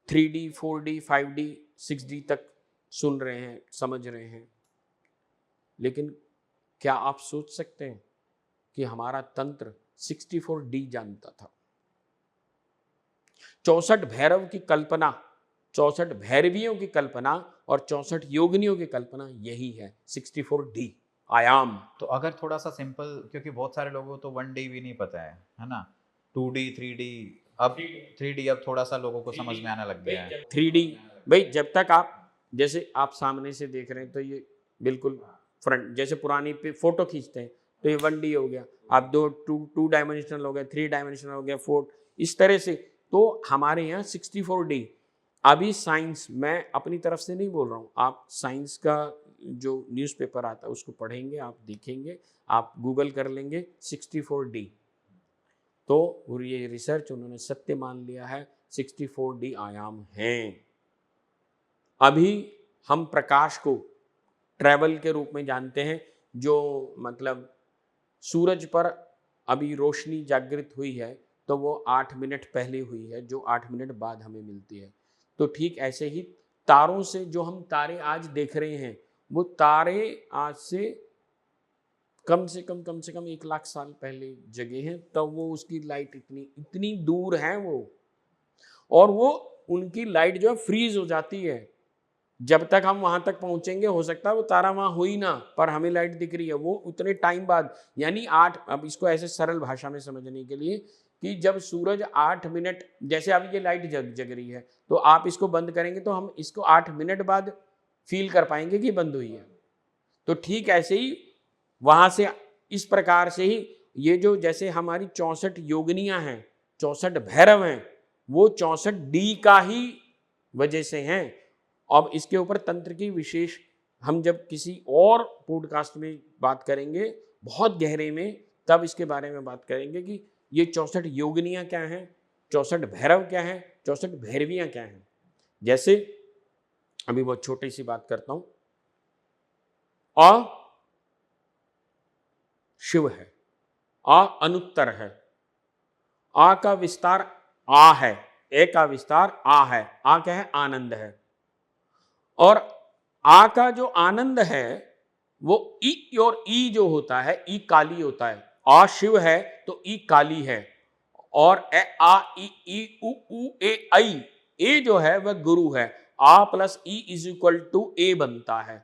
3D 4D 5D 6D तक सुन रहे हैं, समझ रहे हैं, लेकिन क्या आप सोच सकते हैं कि हमारा तंत्र 64D जानता था? 64 भैरव की कल्पना, 64 भैरवियों की कल्पना और 64 योगिनियों की कल्पना यही है, 64D आयाम। तो अगर थोड़ा सा सिंपल, क्योंकि बहुत सारे लोगों को तो 1D भी नहीं पता है ना, 2D 3D, अब 3D अब थोड़ा सा लोगों को समझ में आने लग गया है। 3D भाई, जब तक आप, जैसे आप सामने से देख रहे हैं तो ये बिल्कुल फ्रंट, जैसे पुरानी पे फोटो खींचते हैं तो ये 1D हो गया, आप 2 डायमेंशनल हो गया, 3 डायमेंशनल हो गया, 4, इस तरह से। तो हमारे यहाँ 64D। अभी साइंस, मैं अपनी तरफ से नहीं बोल रहा हूँ, आप साइंस का जो न्यूज़पेपर आता है उसको पढ़ेंगे, आप देखेंगे, आप गूगल कर लेंगे 64D, तो ये रिसर्च उन्होंने सत्य मान लिया है, 64D आयाम हैं। अभी हम प्रकाश को ट्रैवल के रूप में जानते हैं, जो मतलब सूरज पर अभी रोशनी जागृत हुई है तो वो 8 मिनट पहले हुई है, जो 8 मिनट बाद हमें मिलती है। तो ठीक ऐसे ही तारों से, जो हम तारे आज देख रहे हैं, वो तारे आज से कम से कम 1 लाख साल पहले जगे हैं, तब वो उसकी लाइट इतनी दूर है वो, और वो उनकी लाइट जो है फ्रीज हो जाती है। जब तक हम वहां तक पहुंचेंगे हो सकता है वो तारा वहां हो ही ना, पर हमें लाइट दिख रही है, वो उतने टाइम बाद, यानी 8, अब इसको ऐसे सरल भाषा में समझने के लिए कि जब सूरज 8 मिनट, जैसे अभी ये लाइट जग रही है, तो आप इसको बंद करेंगे तो हम इसको 8 मिनट बाद फील कर पाएंगे कि बंद हुई है। तो ठीक ऐसे ही वहां से, इस प्रकार से ही ये जो, जैसे हमारी 64 योगिनियां हैं, 64 भैरव हैं, वो 64D का ही वजह से हैं। अब इसके ऊपर तंत्र की विशेष, हम जब किसी और पॉडकास्ट में बात करेंगे बहुत गहरे में, तब इसके बारे में बात करेंगे कि ये 64 योगिनियां क्या हैं, 64 भैरव क्या हैं, 64 भैरवियां क्या हैं। जैसे अभी बहुत छोटी सी बात करता हूं, अ शिव है, आ अनुत्तर है, आ का विस्तार आ है, ए का विस्तार आ है, आ क्या है? आनंद है। और आ का जो आनंद है वो ई, और ई जो होता है, ई काली होता है। आ शिव है तो ई काली है, और ए आ ई उ ए आई, ए जो है वह गुरु है। आ प्लस ई = ए बनता है।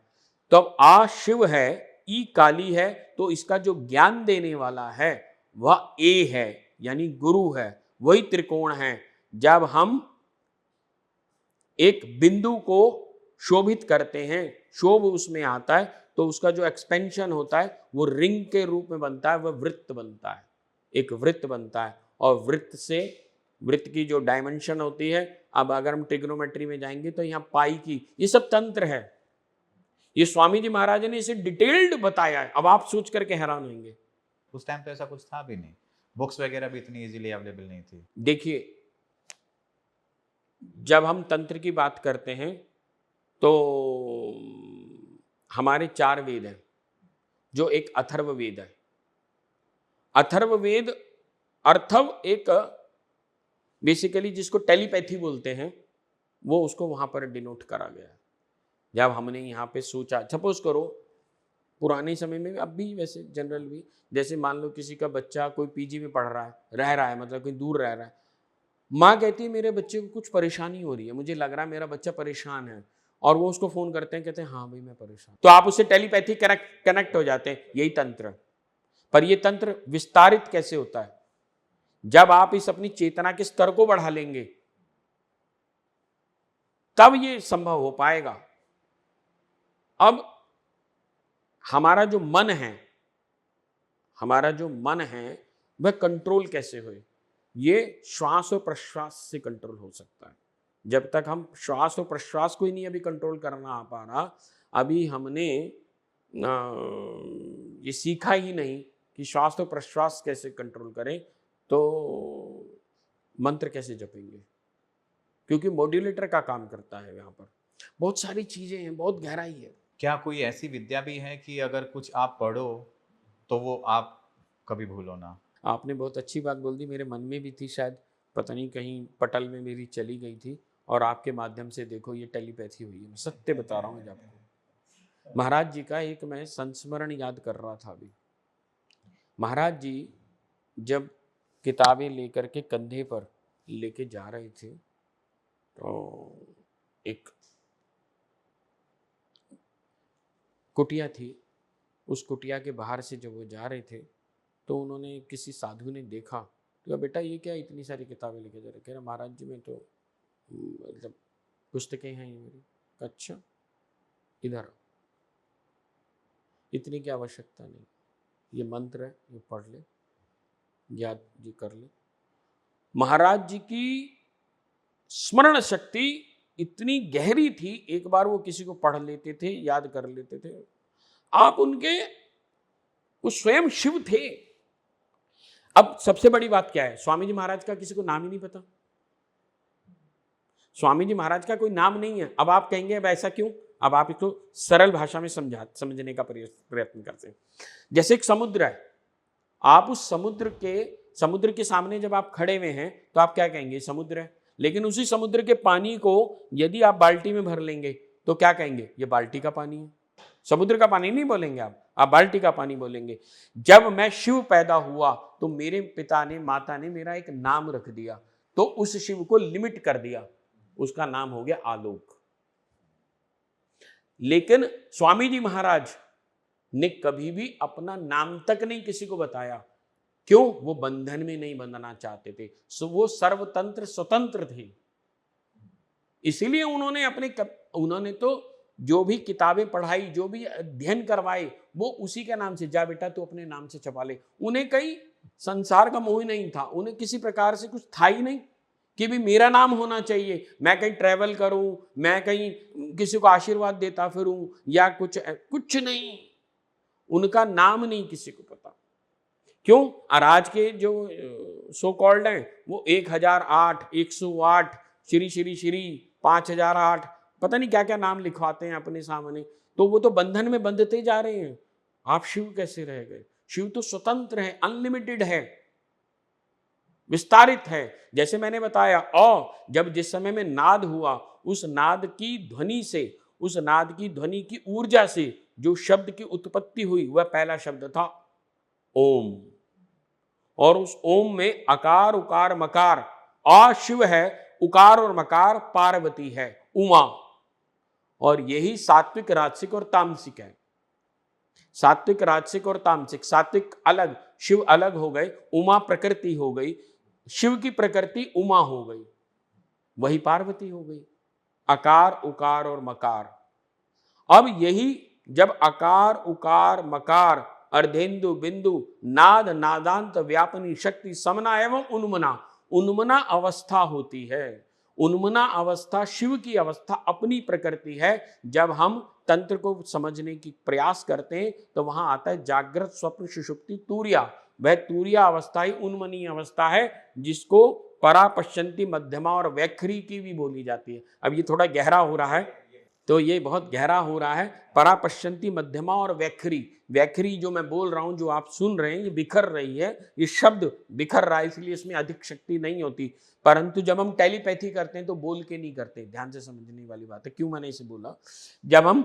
तो अब आ शिव है, ई काली है, तो इसका जो ज्ञान देने वाला है वह ए है, यानी गुरु है, वही त्रिकोण है। जब हम एक बिंदु को शोभित करते हैं, शोभ उसमें आता है, तो उसका जो एक्सपेंशन होता है वो रिंग के रूप में बनता है, वह वृत्त बनता है, एक वृत्त बनता है। और वृत्त से, वृत्त की जो डायमेंशन होती है, अब अगर हम ट्रिग्नोमेट्री में जाएंगे तो यहाँ पाई की, ये सब तंत्र है। ये स्वामी जी महाराज ने इसे डिटेल्ड बताया है। अब आप सोच करके हैरान होंगे, उस टाइम तो ऐसा कुछ था भी नहीं, बुक्स वगैरह भी इतनी इजीली अवेलेबल नहीं थी। देखिए, जब हम तंत्र की बात करते हैं तो हमारे 4 वेद हैं, जो एक अथर्व वेद है। अथर्व वेद, अर्थव एक बेसिकली जिसको टेलीपैथी बोलते हैं, वो उसको वहां पर डिनोट करा गया। जब हमने यहाँ पे सोचा, सपोज करो पुराने समय में, अब भी वैसे जनरल भी, जैसे मान लो किसी का बच्चा कोई पीजी में पढ़ रहा है, रह रहा है, मतलब कहीं दूर रह रहा है, माँ कहती है मेरे बच्चे को कुछ परेशानी हो रही है, मुझे लग रहा है मेरा बच्चा परेशान है, और वो उसको फोन करते हैं, कहते हैं हाँ भाई मैं परेशान, तो आप उससे टेलीपैथी कनेक्ट हो जाते हैं। यही तंत्र। पर ये तंत्र विस्तारित कैसे होता है? जब आप इस अपनी चेतना के स्तर को बढ़ा लेंगे तब ये संभव हो पाएगा। अब हमारा जो मन है, हमारा जो मन है वह कंट्रोल कैसे होए? ये श्वास और प्रश्वास से कंट्रोल हो सकता है। जब तक हम श्वास और प्रश्वास को ही नहीं अभी कंट्रोल करना आ पा रहा, अभी हमने ये सीखा ही नहीं कि श्वास और प्रश्वास कैसे कंट्रोल करें, तो मंत्र कैसे जपेंगे? क्योंकि मॉड्यूलेटर का काम करता है। यहाँ पर बहुत सारी चीजें हैं, बहुत गहराई है। क्या कोई ऐसी विद्या भी है कि अगर कुछ आप पढ़ो तो वो आप कभी भूलो ना? आपने बहुत अच्छी बात बोल दी, मेरे मन में भी थी, शायद पता नहीं कहीं पटल में मेरी चली गई थी, और आपके माध्यम से देखो ये टेलीपैथी हुई है। मैं सत्य बता रहा हूँ आज आपको। महाराज जी का एक मैं संस्मरण याद कर रहा था अभी। महाराज जी जब किताबें लेकर के कंधे पर लेके जा रहे थे, तो एक कुटिया थी, उस कुटिया के बाहर से जब वो जा रहे थे तो उन्होंने, किसी साधु ने देखा, तो बेटा ये क्या इतनी सारी किताबें लेके जा रहे? कह रहा महाराज जी मैं तो मतलब पुस्तकें हैं ये मेरी। अच्छा इधर आओ, इतनी की आवश्यकता नहीं, ये मंत्र है, ये पढ़ ले, याद जी कर ले। महाराज जी की स्मरण शक्ति इतनी गहरी थी, एक बार वो किसी को पढ़ लेते थे, याद कर लेते थे। आप उनके, वो स्वयं शिव थे। अब सबसे बड़ी बात क्या है, स्वामी जी महाराज का किसी को नाम ही नहीं पता। स्वामी जी महाराज का कोई नाम नहीं है। अब आप कहेंगे अब ऐसा क्यों? अब आप इसको सरल भाषा में समझने का प्रयत्न करते हैं। जैसे एक समुद्र है, आप उस समुद्र के सामने जब आप खड़े हुए हैं तो आप क्या कहेंगे? समुद्र है। लेकिन उसी समुद्र के पानी को यदि आप बाल्टी में भर लेंगे तो क्या कहेंगे? ये बाल्टी का पानी है। समुद्र का पानी नहीं बोलेंगे आप बाल्टी का पानी बोलेंगे। जब मैं शिव पैदा हुआ तो मेरे पिता ने, माता ने मेरा एक नाम रख दिया, तो उस शिव को लिमिट कर दिया, उसका नाम हो गया आलोक। लेकिन स्वामी जी महाराज ने कभी भी अपना नाम तक नहीं किसी को बताया। क्यों? वो बंधन में नहीं बंधना चाहते थे, वो सर्वतंत्र स्वतंत्र थे। इसीलिए उन्होंने तो जो भी किताबें पढ़ाई, जो भी अध्ययन करवाए, वो उसी के नाम से, जा बेटा तू अपने नाम से छपा ले। उन्हें कहीं संसार का मोह नहीं था, उन्हें किसी प्रकार से कुछ था ही नहीं कि भी मेरा नाम होना चाहिए, मैं कहीं ट्रैवल करूं, मैं कहीं किसी को आशीर्वाद देता फिरूं या कुछ नहीं। उनका नाम नहीं किसी को पता। क्यों? और आज के जो सो कॉल्ड हैं वो 1008, 108, श्री श्री श्री 5008, पता नहीं क्या क्या नाम लिखवाते हैं अपने सामने, तो वो तो बंधन में बंधते जा रहे हैं। आप शिव कैसे रह गए? शिव तो स्वतंत्र है, अनलिमिटेड है, विस्तारित है। जैसे मैंने बताया, जब जिस समय में नाद हुआ, उस नाद की ध्वनि से, उस नाद की ध्वनि की ऊर्जा से जो शब्द की उत्पत्ति हुई, वह पहला शब्द था ओम। और उस ओम में अकार उकार मकार, शिव है, उकार और मकार पार्वती है, उमा। और यही सात्विक, राजसिक और तामसिक है। सात्विक, राजसिक और तामसिक। सात्विक अलग, शिव अलग हो गए, उमा प्रकृति हो गई, शिव की प्रकृति उमा हो गई, वही पार्वती हो गई। अकार, उकार और मकार। अब यही जब अकार, उकार, मकार, अर्धेंदु, बिंदु, नाद, नादांत, व्यापनी शक्ति, समना एवं उन्मना, उन्मना अवस्था होती है। उन्मना अवस्था शिव की अवस्था, अपनी प्रकृति है। जब हम तंत्र को समझने की प्रयास करते हैं तो वहां आता है जागृत, स्वप्न, सुषुप्ति, तूर्या। वह तूर्या अवस्था ही उन्मनी अवस्था है, जिसको परा, पश्चंती, मध्यमा और वैखरी की भी बोली जाती है। अब ये थोड़ा गहरा हो रहा है, तो ये बहुत गहरा हो रहा है। परा, पश्चंती, मध्यमा और वैखरी। वैखरी जो मैं बोल रहा हूं, जो आप सुन रहे हैं, ये बिखर रही है, ये शब्द बिखर रहा है, इसलिए इसमें अधिक शक्ति नहीं होती। परंतु जब हम टेलीपैथी करते हैं तो बोल के नहीं करते। ध्यान से समझने वाली बात है, क्यों मैंने इसे बोला। जब हम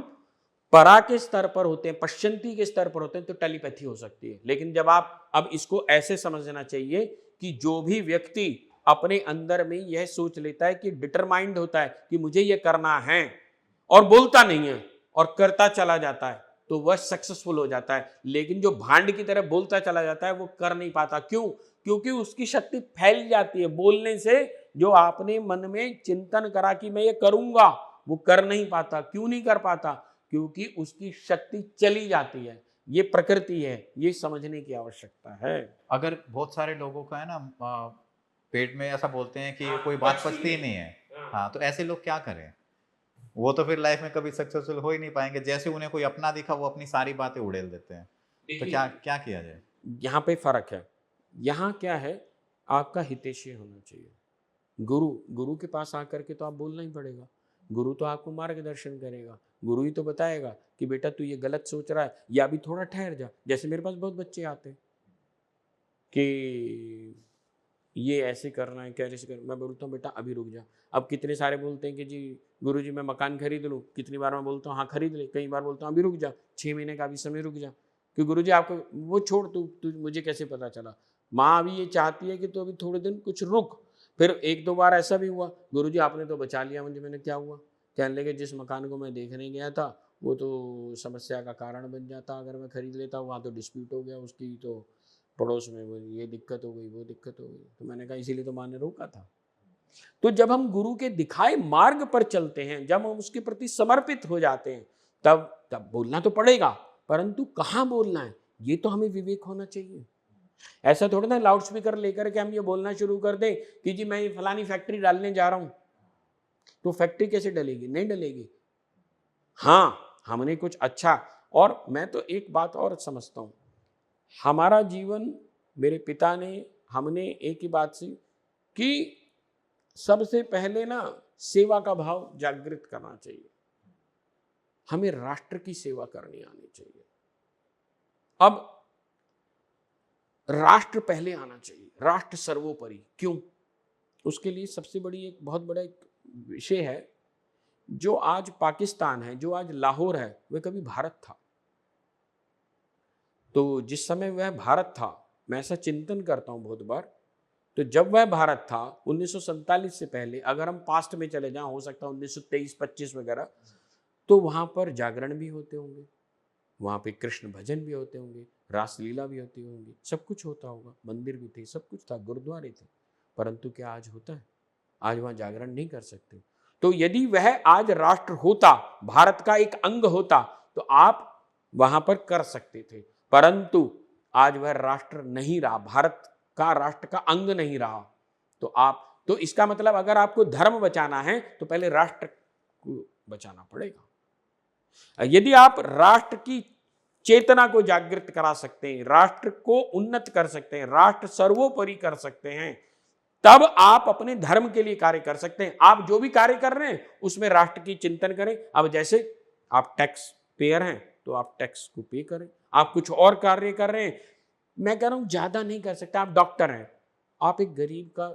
परा के स्तर पर होते हैं, पश्चंती के स्तर पर होते हैं, तो टेलीपैथी हो सकती है। लेकिन जब आप, अब इसको ऐसे समझना चाहिए कि जो भी व्यक्ति अपने अंदर में यह सोच लेता है कि डिटरमाइंड होता है कि मुझे यह करना है और बोलता नहीं है और करता चला जाता है, तो वह सक्सेसफुल हो जाता है। लेकिन जो भांड की तरह बोलता चला जाता है, वो कर नहीं पाता। क्यों? क्योंकि उसकी शक्ति फैल जाती है। बोलने से जो आपने मन में चिंतन करा कि मैं ये करूंगा, वो कर नहीं पाता। क्यों नहीं कर पाता? क्योंकि उसकी शक्ति चली जाती है। ये प्रकृति है, ये समझने की आवश्यकता है। अगर बहुत सारे लोगों का है ना, पेट में ऐसा बोलते हैं कि कोई बात पचती ही नहीं है, हाँ, तो ऐसे लोग क्या करें? वो तो फिर लाइफ में कभी सक्सेसफुल हो ही नहीं पाएंगे। जैसे उन्हें कोई अपना दिखा, वो अपनी सारी बातें उड़ेल देते हैं। तो क्या क्या किया जाए? यहाँ पे फर्क है। यहाँ क्या है, आपका हितैषी होना चाहिए। गुरु के पास आकर के तो आप बोलना ही पड़ेगा। गुरु तो आपको मार्गदर्शन करेगा। गुरु ही तो बताएगा कि बेटा तू ये गलत सोच रहा है, या अभी थोड़ा ठहर जा। जैसे मेरे पास बहुत बच्चे आते हैं कि ये ऐसे करना है, कैसे करना। मैं बोलता हूँ बेटा अभी रुक जा। अब कितने सारे बोलते हैं कि जी गुरुजी मैं मकान खरीद लूँ। कितनी बार मैं बोलता हूँ हाँ खरीद ले। कई बार बोलता हूँ अभी रुक जा, 6 महीने का अभी समय रुक जा, कि गुरुजी आपको वो छोड़, तू मुझे कैसे पता चला। माँ अभी ये चाहती है कि तू अभी थोड़े दिन कुछ रुक। फिर 1-2 बार ऐसा भी हुआ, गुरुजी आपने तो बचा लिया मुझे। मैंने क्या हुआ? कहने लगे जिस मकान को मैं देखने गया था वो तो समस्या का कारण बन जाता, अगर मैं खरीद लेता। वहाँ तो डिस्प्यूट हो गया उसकी, तो पड़ोस में वो ये दिक्कत हो गई, वो दिक्कत हो गई। तो मैंने कहा इसीलिए तो माँ ने रोका था। तो जब हम गुरु के दिखाए मार्ग पर चलते हैं, जब हम उसके प्रति समर्पित हो जाते हैं, तब बोलना तो पड़ेगा, परंतु कहाँ बोलना है ये तो हमें विवेक होना चाहिए। ऐसा थोड़ा ना लाउड स्पीकर लेकर के हम ये बोलना शुरू कर दें कि जी मैं ये फलानी फैक्ट्री डालने जा रहा हूं। तो फैक्ट्री कैसे डलेगी? नहीं डलेगी। हाँ, हमने कुछ अच्छा, और मैं तो एक बात और समझता हूं, हमारा जीवन, मेरे पिता ने, हमने एक ही बात सी कि सबसे पहले ना सेवा का भाव जागृत करना चाहिए। हमें राष्ट्र की सेवा करनी आनी चाहिए। अब राष्ट्र पहले आना चाहिए, राष्ट्र सर्वोपरि। क्यों? उसके लिए सबसे बड़ी एक बहुत बड़ा एक विषय है। जो आज पाकिस्तान है, जो आज लाहौर है, वह कभी भारत था। तो जिस समय वह भारत था, मैं ऐसा चिंतन करता हूं बहुत बार, तो जब वह भारत था 1947 से पहले, अगर हम पास्ट में चले जाएं, हो सकता है 1923-25 वगैरह, तो वहां पर जागरण भी होते होंगे, वहां पे कृष्ण भजन भी होते होंगे, रासलीला भी होती होंगी, सब कुछ होता होगा, मंदिर भी थे, सब कुछ था, गुरुद्वारे थे। परंतु क्या आज होता है? आज वहां जागरण नहीं कर सकते। तो यदि वह आज राष्ट्र होता, भारत का एक अंग होता, तो आप वहां पर कर सकते थे। परंतु आज वह राष्ट्र नहीं रहा, भारत का राष्ट्र का अंग नहीं रहा। तो इसका मतलब अगर आपको धर्म बचाना है तो पहले राष्ट्र को बचाना पड़ेगा। यदि आप राष्ट्र की चेतना को जागृत करा सकते हैं, राष्ट्र को उन्नत कर सकते हैं, राष्ट्र सर्वोपरि कर सकते हैं, तब आप अपने धर्म के लिए कार्य कर सकते हैं। आप जो भी कार्य कर रहे हैं उसमें राष्ट्र की चिंतन करें। अब जैसे आप टैक्स पेयर हैं तो आप टैक्स को पे करें। आप कुछ और कार्य कर रहे हैं, मैं कह रहा हूं ज्यादा नहीं कर सकते। आप डॉक्टर हैं, आप एक गरीब का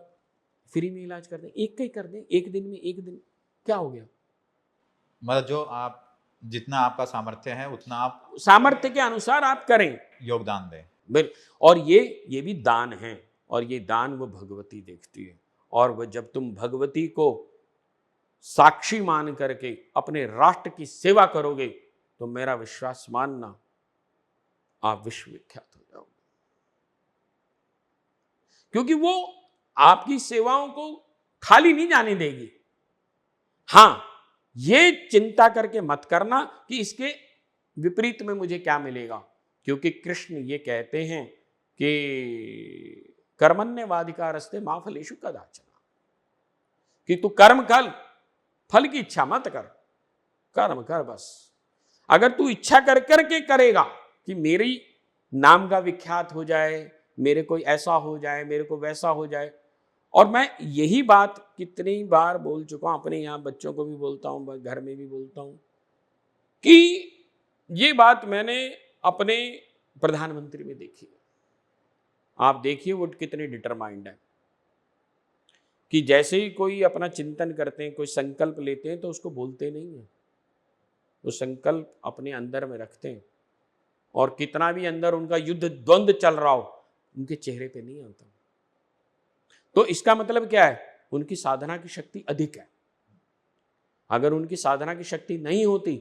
फ्री में इलाज कर दें, एक का ही कर दें, एक दिन में, एक दिन क्या हो गया? मतलब जो आप, जितना आपका सामर्थ्य है उतना आप सामर्थ्य के अनुसार आप करें, योगदान दें। और ये भी दान है, और ये दान वो भगवती देखती है। और वह जब तुम भगवती को साक्षी मान करके अपने राष्ट्र की सेवा करोगे तो मेरा विश्वास मानना आप विश्वविख्यात हो जाओगे, क्योंकि वो आपकी सेवाओं को खाली नहीं जाने देगी। हां, ये चिंता करके मत करना कि इसके विपरीत में मुझे क्या मिलेगा, क्योंकि कृष्ण ये कहते हैं कि कर्मण्येवाधिकारस्ते मा फलेषु कदाचन, कि तू कर्म कर, फल की इच्छा मत कर, कर्म कर बस। अगर तू इच्छा कर करके करेगा कि मेरी नाम का विख्यात हो जाए, मेरे को ऐसा हो जाए, मेरे को वैसा हो जाए, और मैं यही बात कितनी बार बोल चुका हूं, अपने यहाँ बच्चों को भी बोलता हूं, घर में भी बोलता हूं, कि ये बात मैंने अपने प्रधानमंत्री में देखी। आप देखिए वो कितने डिटरमाइंड है कि जैसे ही कोई अपना चिंतन करते हैं, कोई संकल्प लेते हैं, तो उसको बोलते नहीं है, वो संकल्प अपने अंदर में रखते हैं, और कितना भी अंदर उनका युद्ध द्वंद्व चल रहा हो, उनके चेहरे पे नहीं आता। तो इसका मतलब क्या है, उनकी साधना की शक्ति अधिक है। अगर उनकी साधना की शक्ति नहीं होती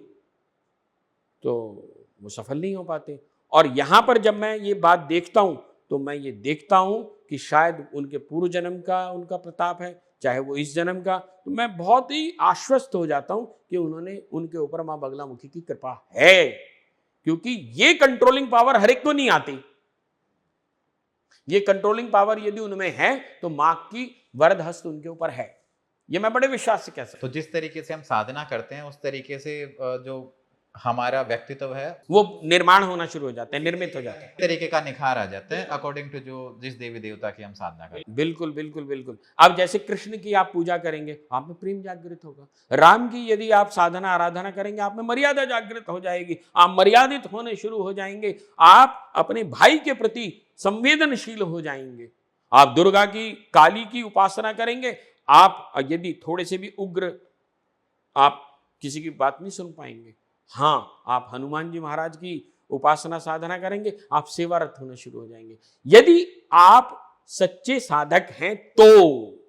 तो वो सफल नहीं हो पाते। और यहां पर जब मैं ये बात देखता हूं तो मैं ये देखता हूं कि शायद उनके पूर्व जन्म का उनका प्रताप है, चाहे वो इस जन्म का, तो मैं बहुत ही आश्वस्त हो जाता हूं कि उन्होंने, उनके ऊपर मां बगलामुखी की कृपा है, क्योंकि ये कंट्रोलिंग पावर हर एक को नहीं आती। ये कंट्रोलिंग पावर यदि उनमें है तो मां की वरद हस्त उनके ऊपर है, ये मैं बड़े विश्वास से कह सकता हूं। तो जिस तरीके से हम साधना करते हैं उस तरीके से जो हमारा व्यक्तित्व है वो निर्माण होना शुरू हो जाते हैं, निर्मित हो जाते हैं, तरीके का निखार आ जाता है अकॉर्डिंग टू जो जिस देवी देवता की हम साधना करते हैं। बिल्कुल बिल्कुल बिल्कुल। अब जैसे कृष्ण की आप पूजा करेंगे, आप में प्रेम जागृत होगा। राम की यदि आप साधना आराधना करेंगे, आप में मर्यादा जागृत हो जाएगी, आप मर्यादित होने शुरू हो जाएंगे, आप अपने भाई के प्रति संवेदनशील हो जाएंगे। आप दुर्गा की, काली की उपासना करेंगे, आप यदि थोड़े से भी उग्र, आप किसी की बात नहीं सुन पाएंगे। हाँ, आप हनुमान जी महाराज की उपासना साधना करेंगे, आप सेवारत होना शुरू हो जाएंगे। यदि आप सच्चे साधक हैं तो,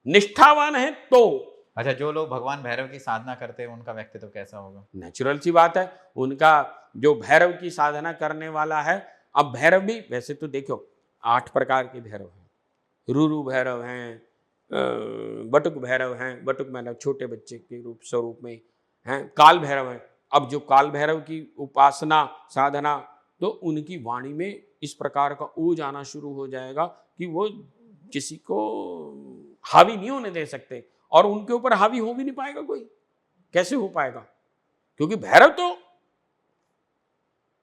निष्ठावान हैं तो। अच्छा, जो लोग भगवान भैरव की साधना करते हैं उनका व्यक्तित्व कैसा होगा? नेचुरल सी बात है, उनका जो भैरव की साधना करने वाला है, अब भैरव भी वैसे तो देखो 8 प्रकार के भैरव हैं, रूरू भैरव हैं, बटुक भैरव हैं, बटुक मतलब छोटे बच्चे के रूप स्वरूप में हैं, काल भैरव हैं। अब जो काल भैरव की उपासना साधना, तो उनकी वाणी में इस प्रकार का ओज आना शुरू हो जाएगा कि वो किसी को हावी नहीं होने दे सकते, और उनके ऊपर हावी हो भी नहीं पाएगा कोई। कैसे हो पाएगा? क्योंकि भैरव तो,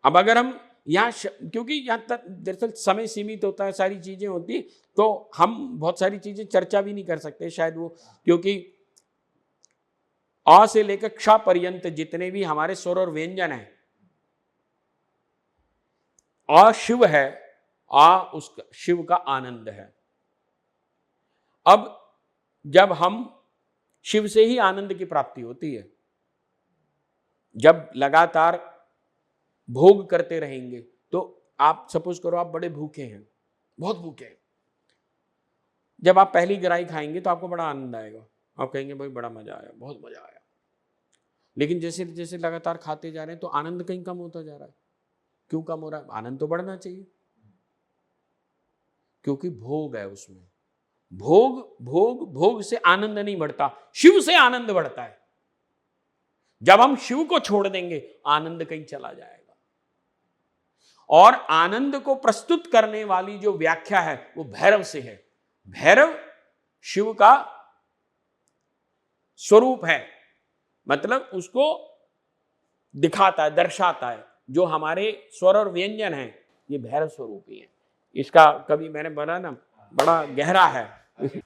अब अगर हम यहाँ क्योंकि यहाँ तक दरअसल समय सीमित होता है, सारी चीजें होती, तो हम बहुत सारी चीजें चर्चा भी नहीं कर सकते शायद वो, क्योंकि अ से लेकर क्ष पर्यंत जितने भी हमारे स्वर और व्यंजन हैं, अ शिव है, आ उसका शिव का आनंद है। अब जब हम शिव से ही आनंद की प्राप्ति होती है, जब लगातार भोग करते रहेंगे, तो आप सपोज करो आप बड़े भूखे हैं, बहुत भूखे हैं, जब आप पहली ग्राही खाएंगे तो आपको बड़ा आनंद आएगा, आप कहेंगे भाई बड़ा मजा आया, बहुत मजा आया। लेकिन जैसे जैसे लगातार खाते जा रहे हैं तो आनंद कहीं कम होता जा रहा है। क्यों कम हो रहा है? आनंद तो बढ़ना चाहिए, क्योंकि भोग है उसमें। भोग भोग भोग से आनंद नहीं बढ़ता, शिव से आनंद बढ़ता है। जब हम शिव को छोड़ देंगे, आनंद कहीं चला जाएगा। और आनंद को प्रस्तुत करने वाली जो व्याख्या है वो भैरव से है। भैरव शिव का स्वरूप है, मतलब उसको दिखाता है, दर्शाता है। जो हमारे स्वर और व्यंजन हैं, ये भैरव स्वरूप ही है। इसका कभी मैंने बोला ना, बड़ा गहरा है।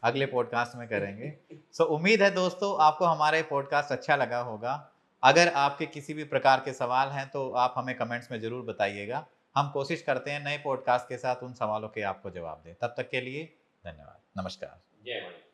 अगले पॉडकास्ट में करेंगे। सो उम्मीद है दोस्तों आपको हमारा ये पॉडकास्ट अच्छा लगा होगा। अगर आपके किसी भी प्रकार के सवाल हैं तो आप हमें कमेंट्स में जरूर बताइएगा। हम कोशिश करते हैं नए पॉडकास्ट के साथ उन सवालों के आपको जवाब दें। तब तक के लिए धन्यवाद, नमस्कार। जय माता।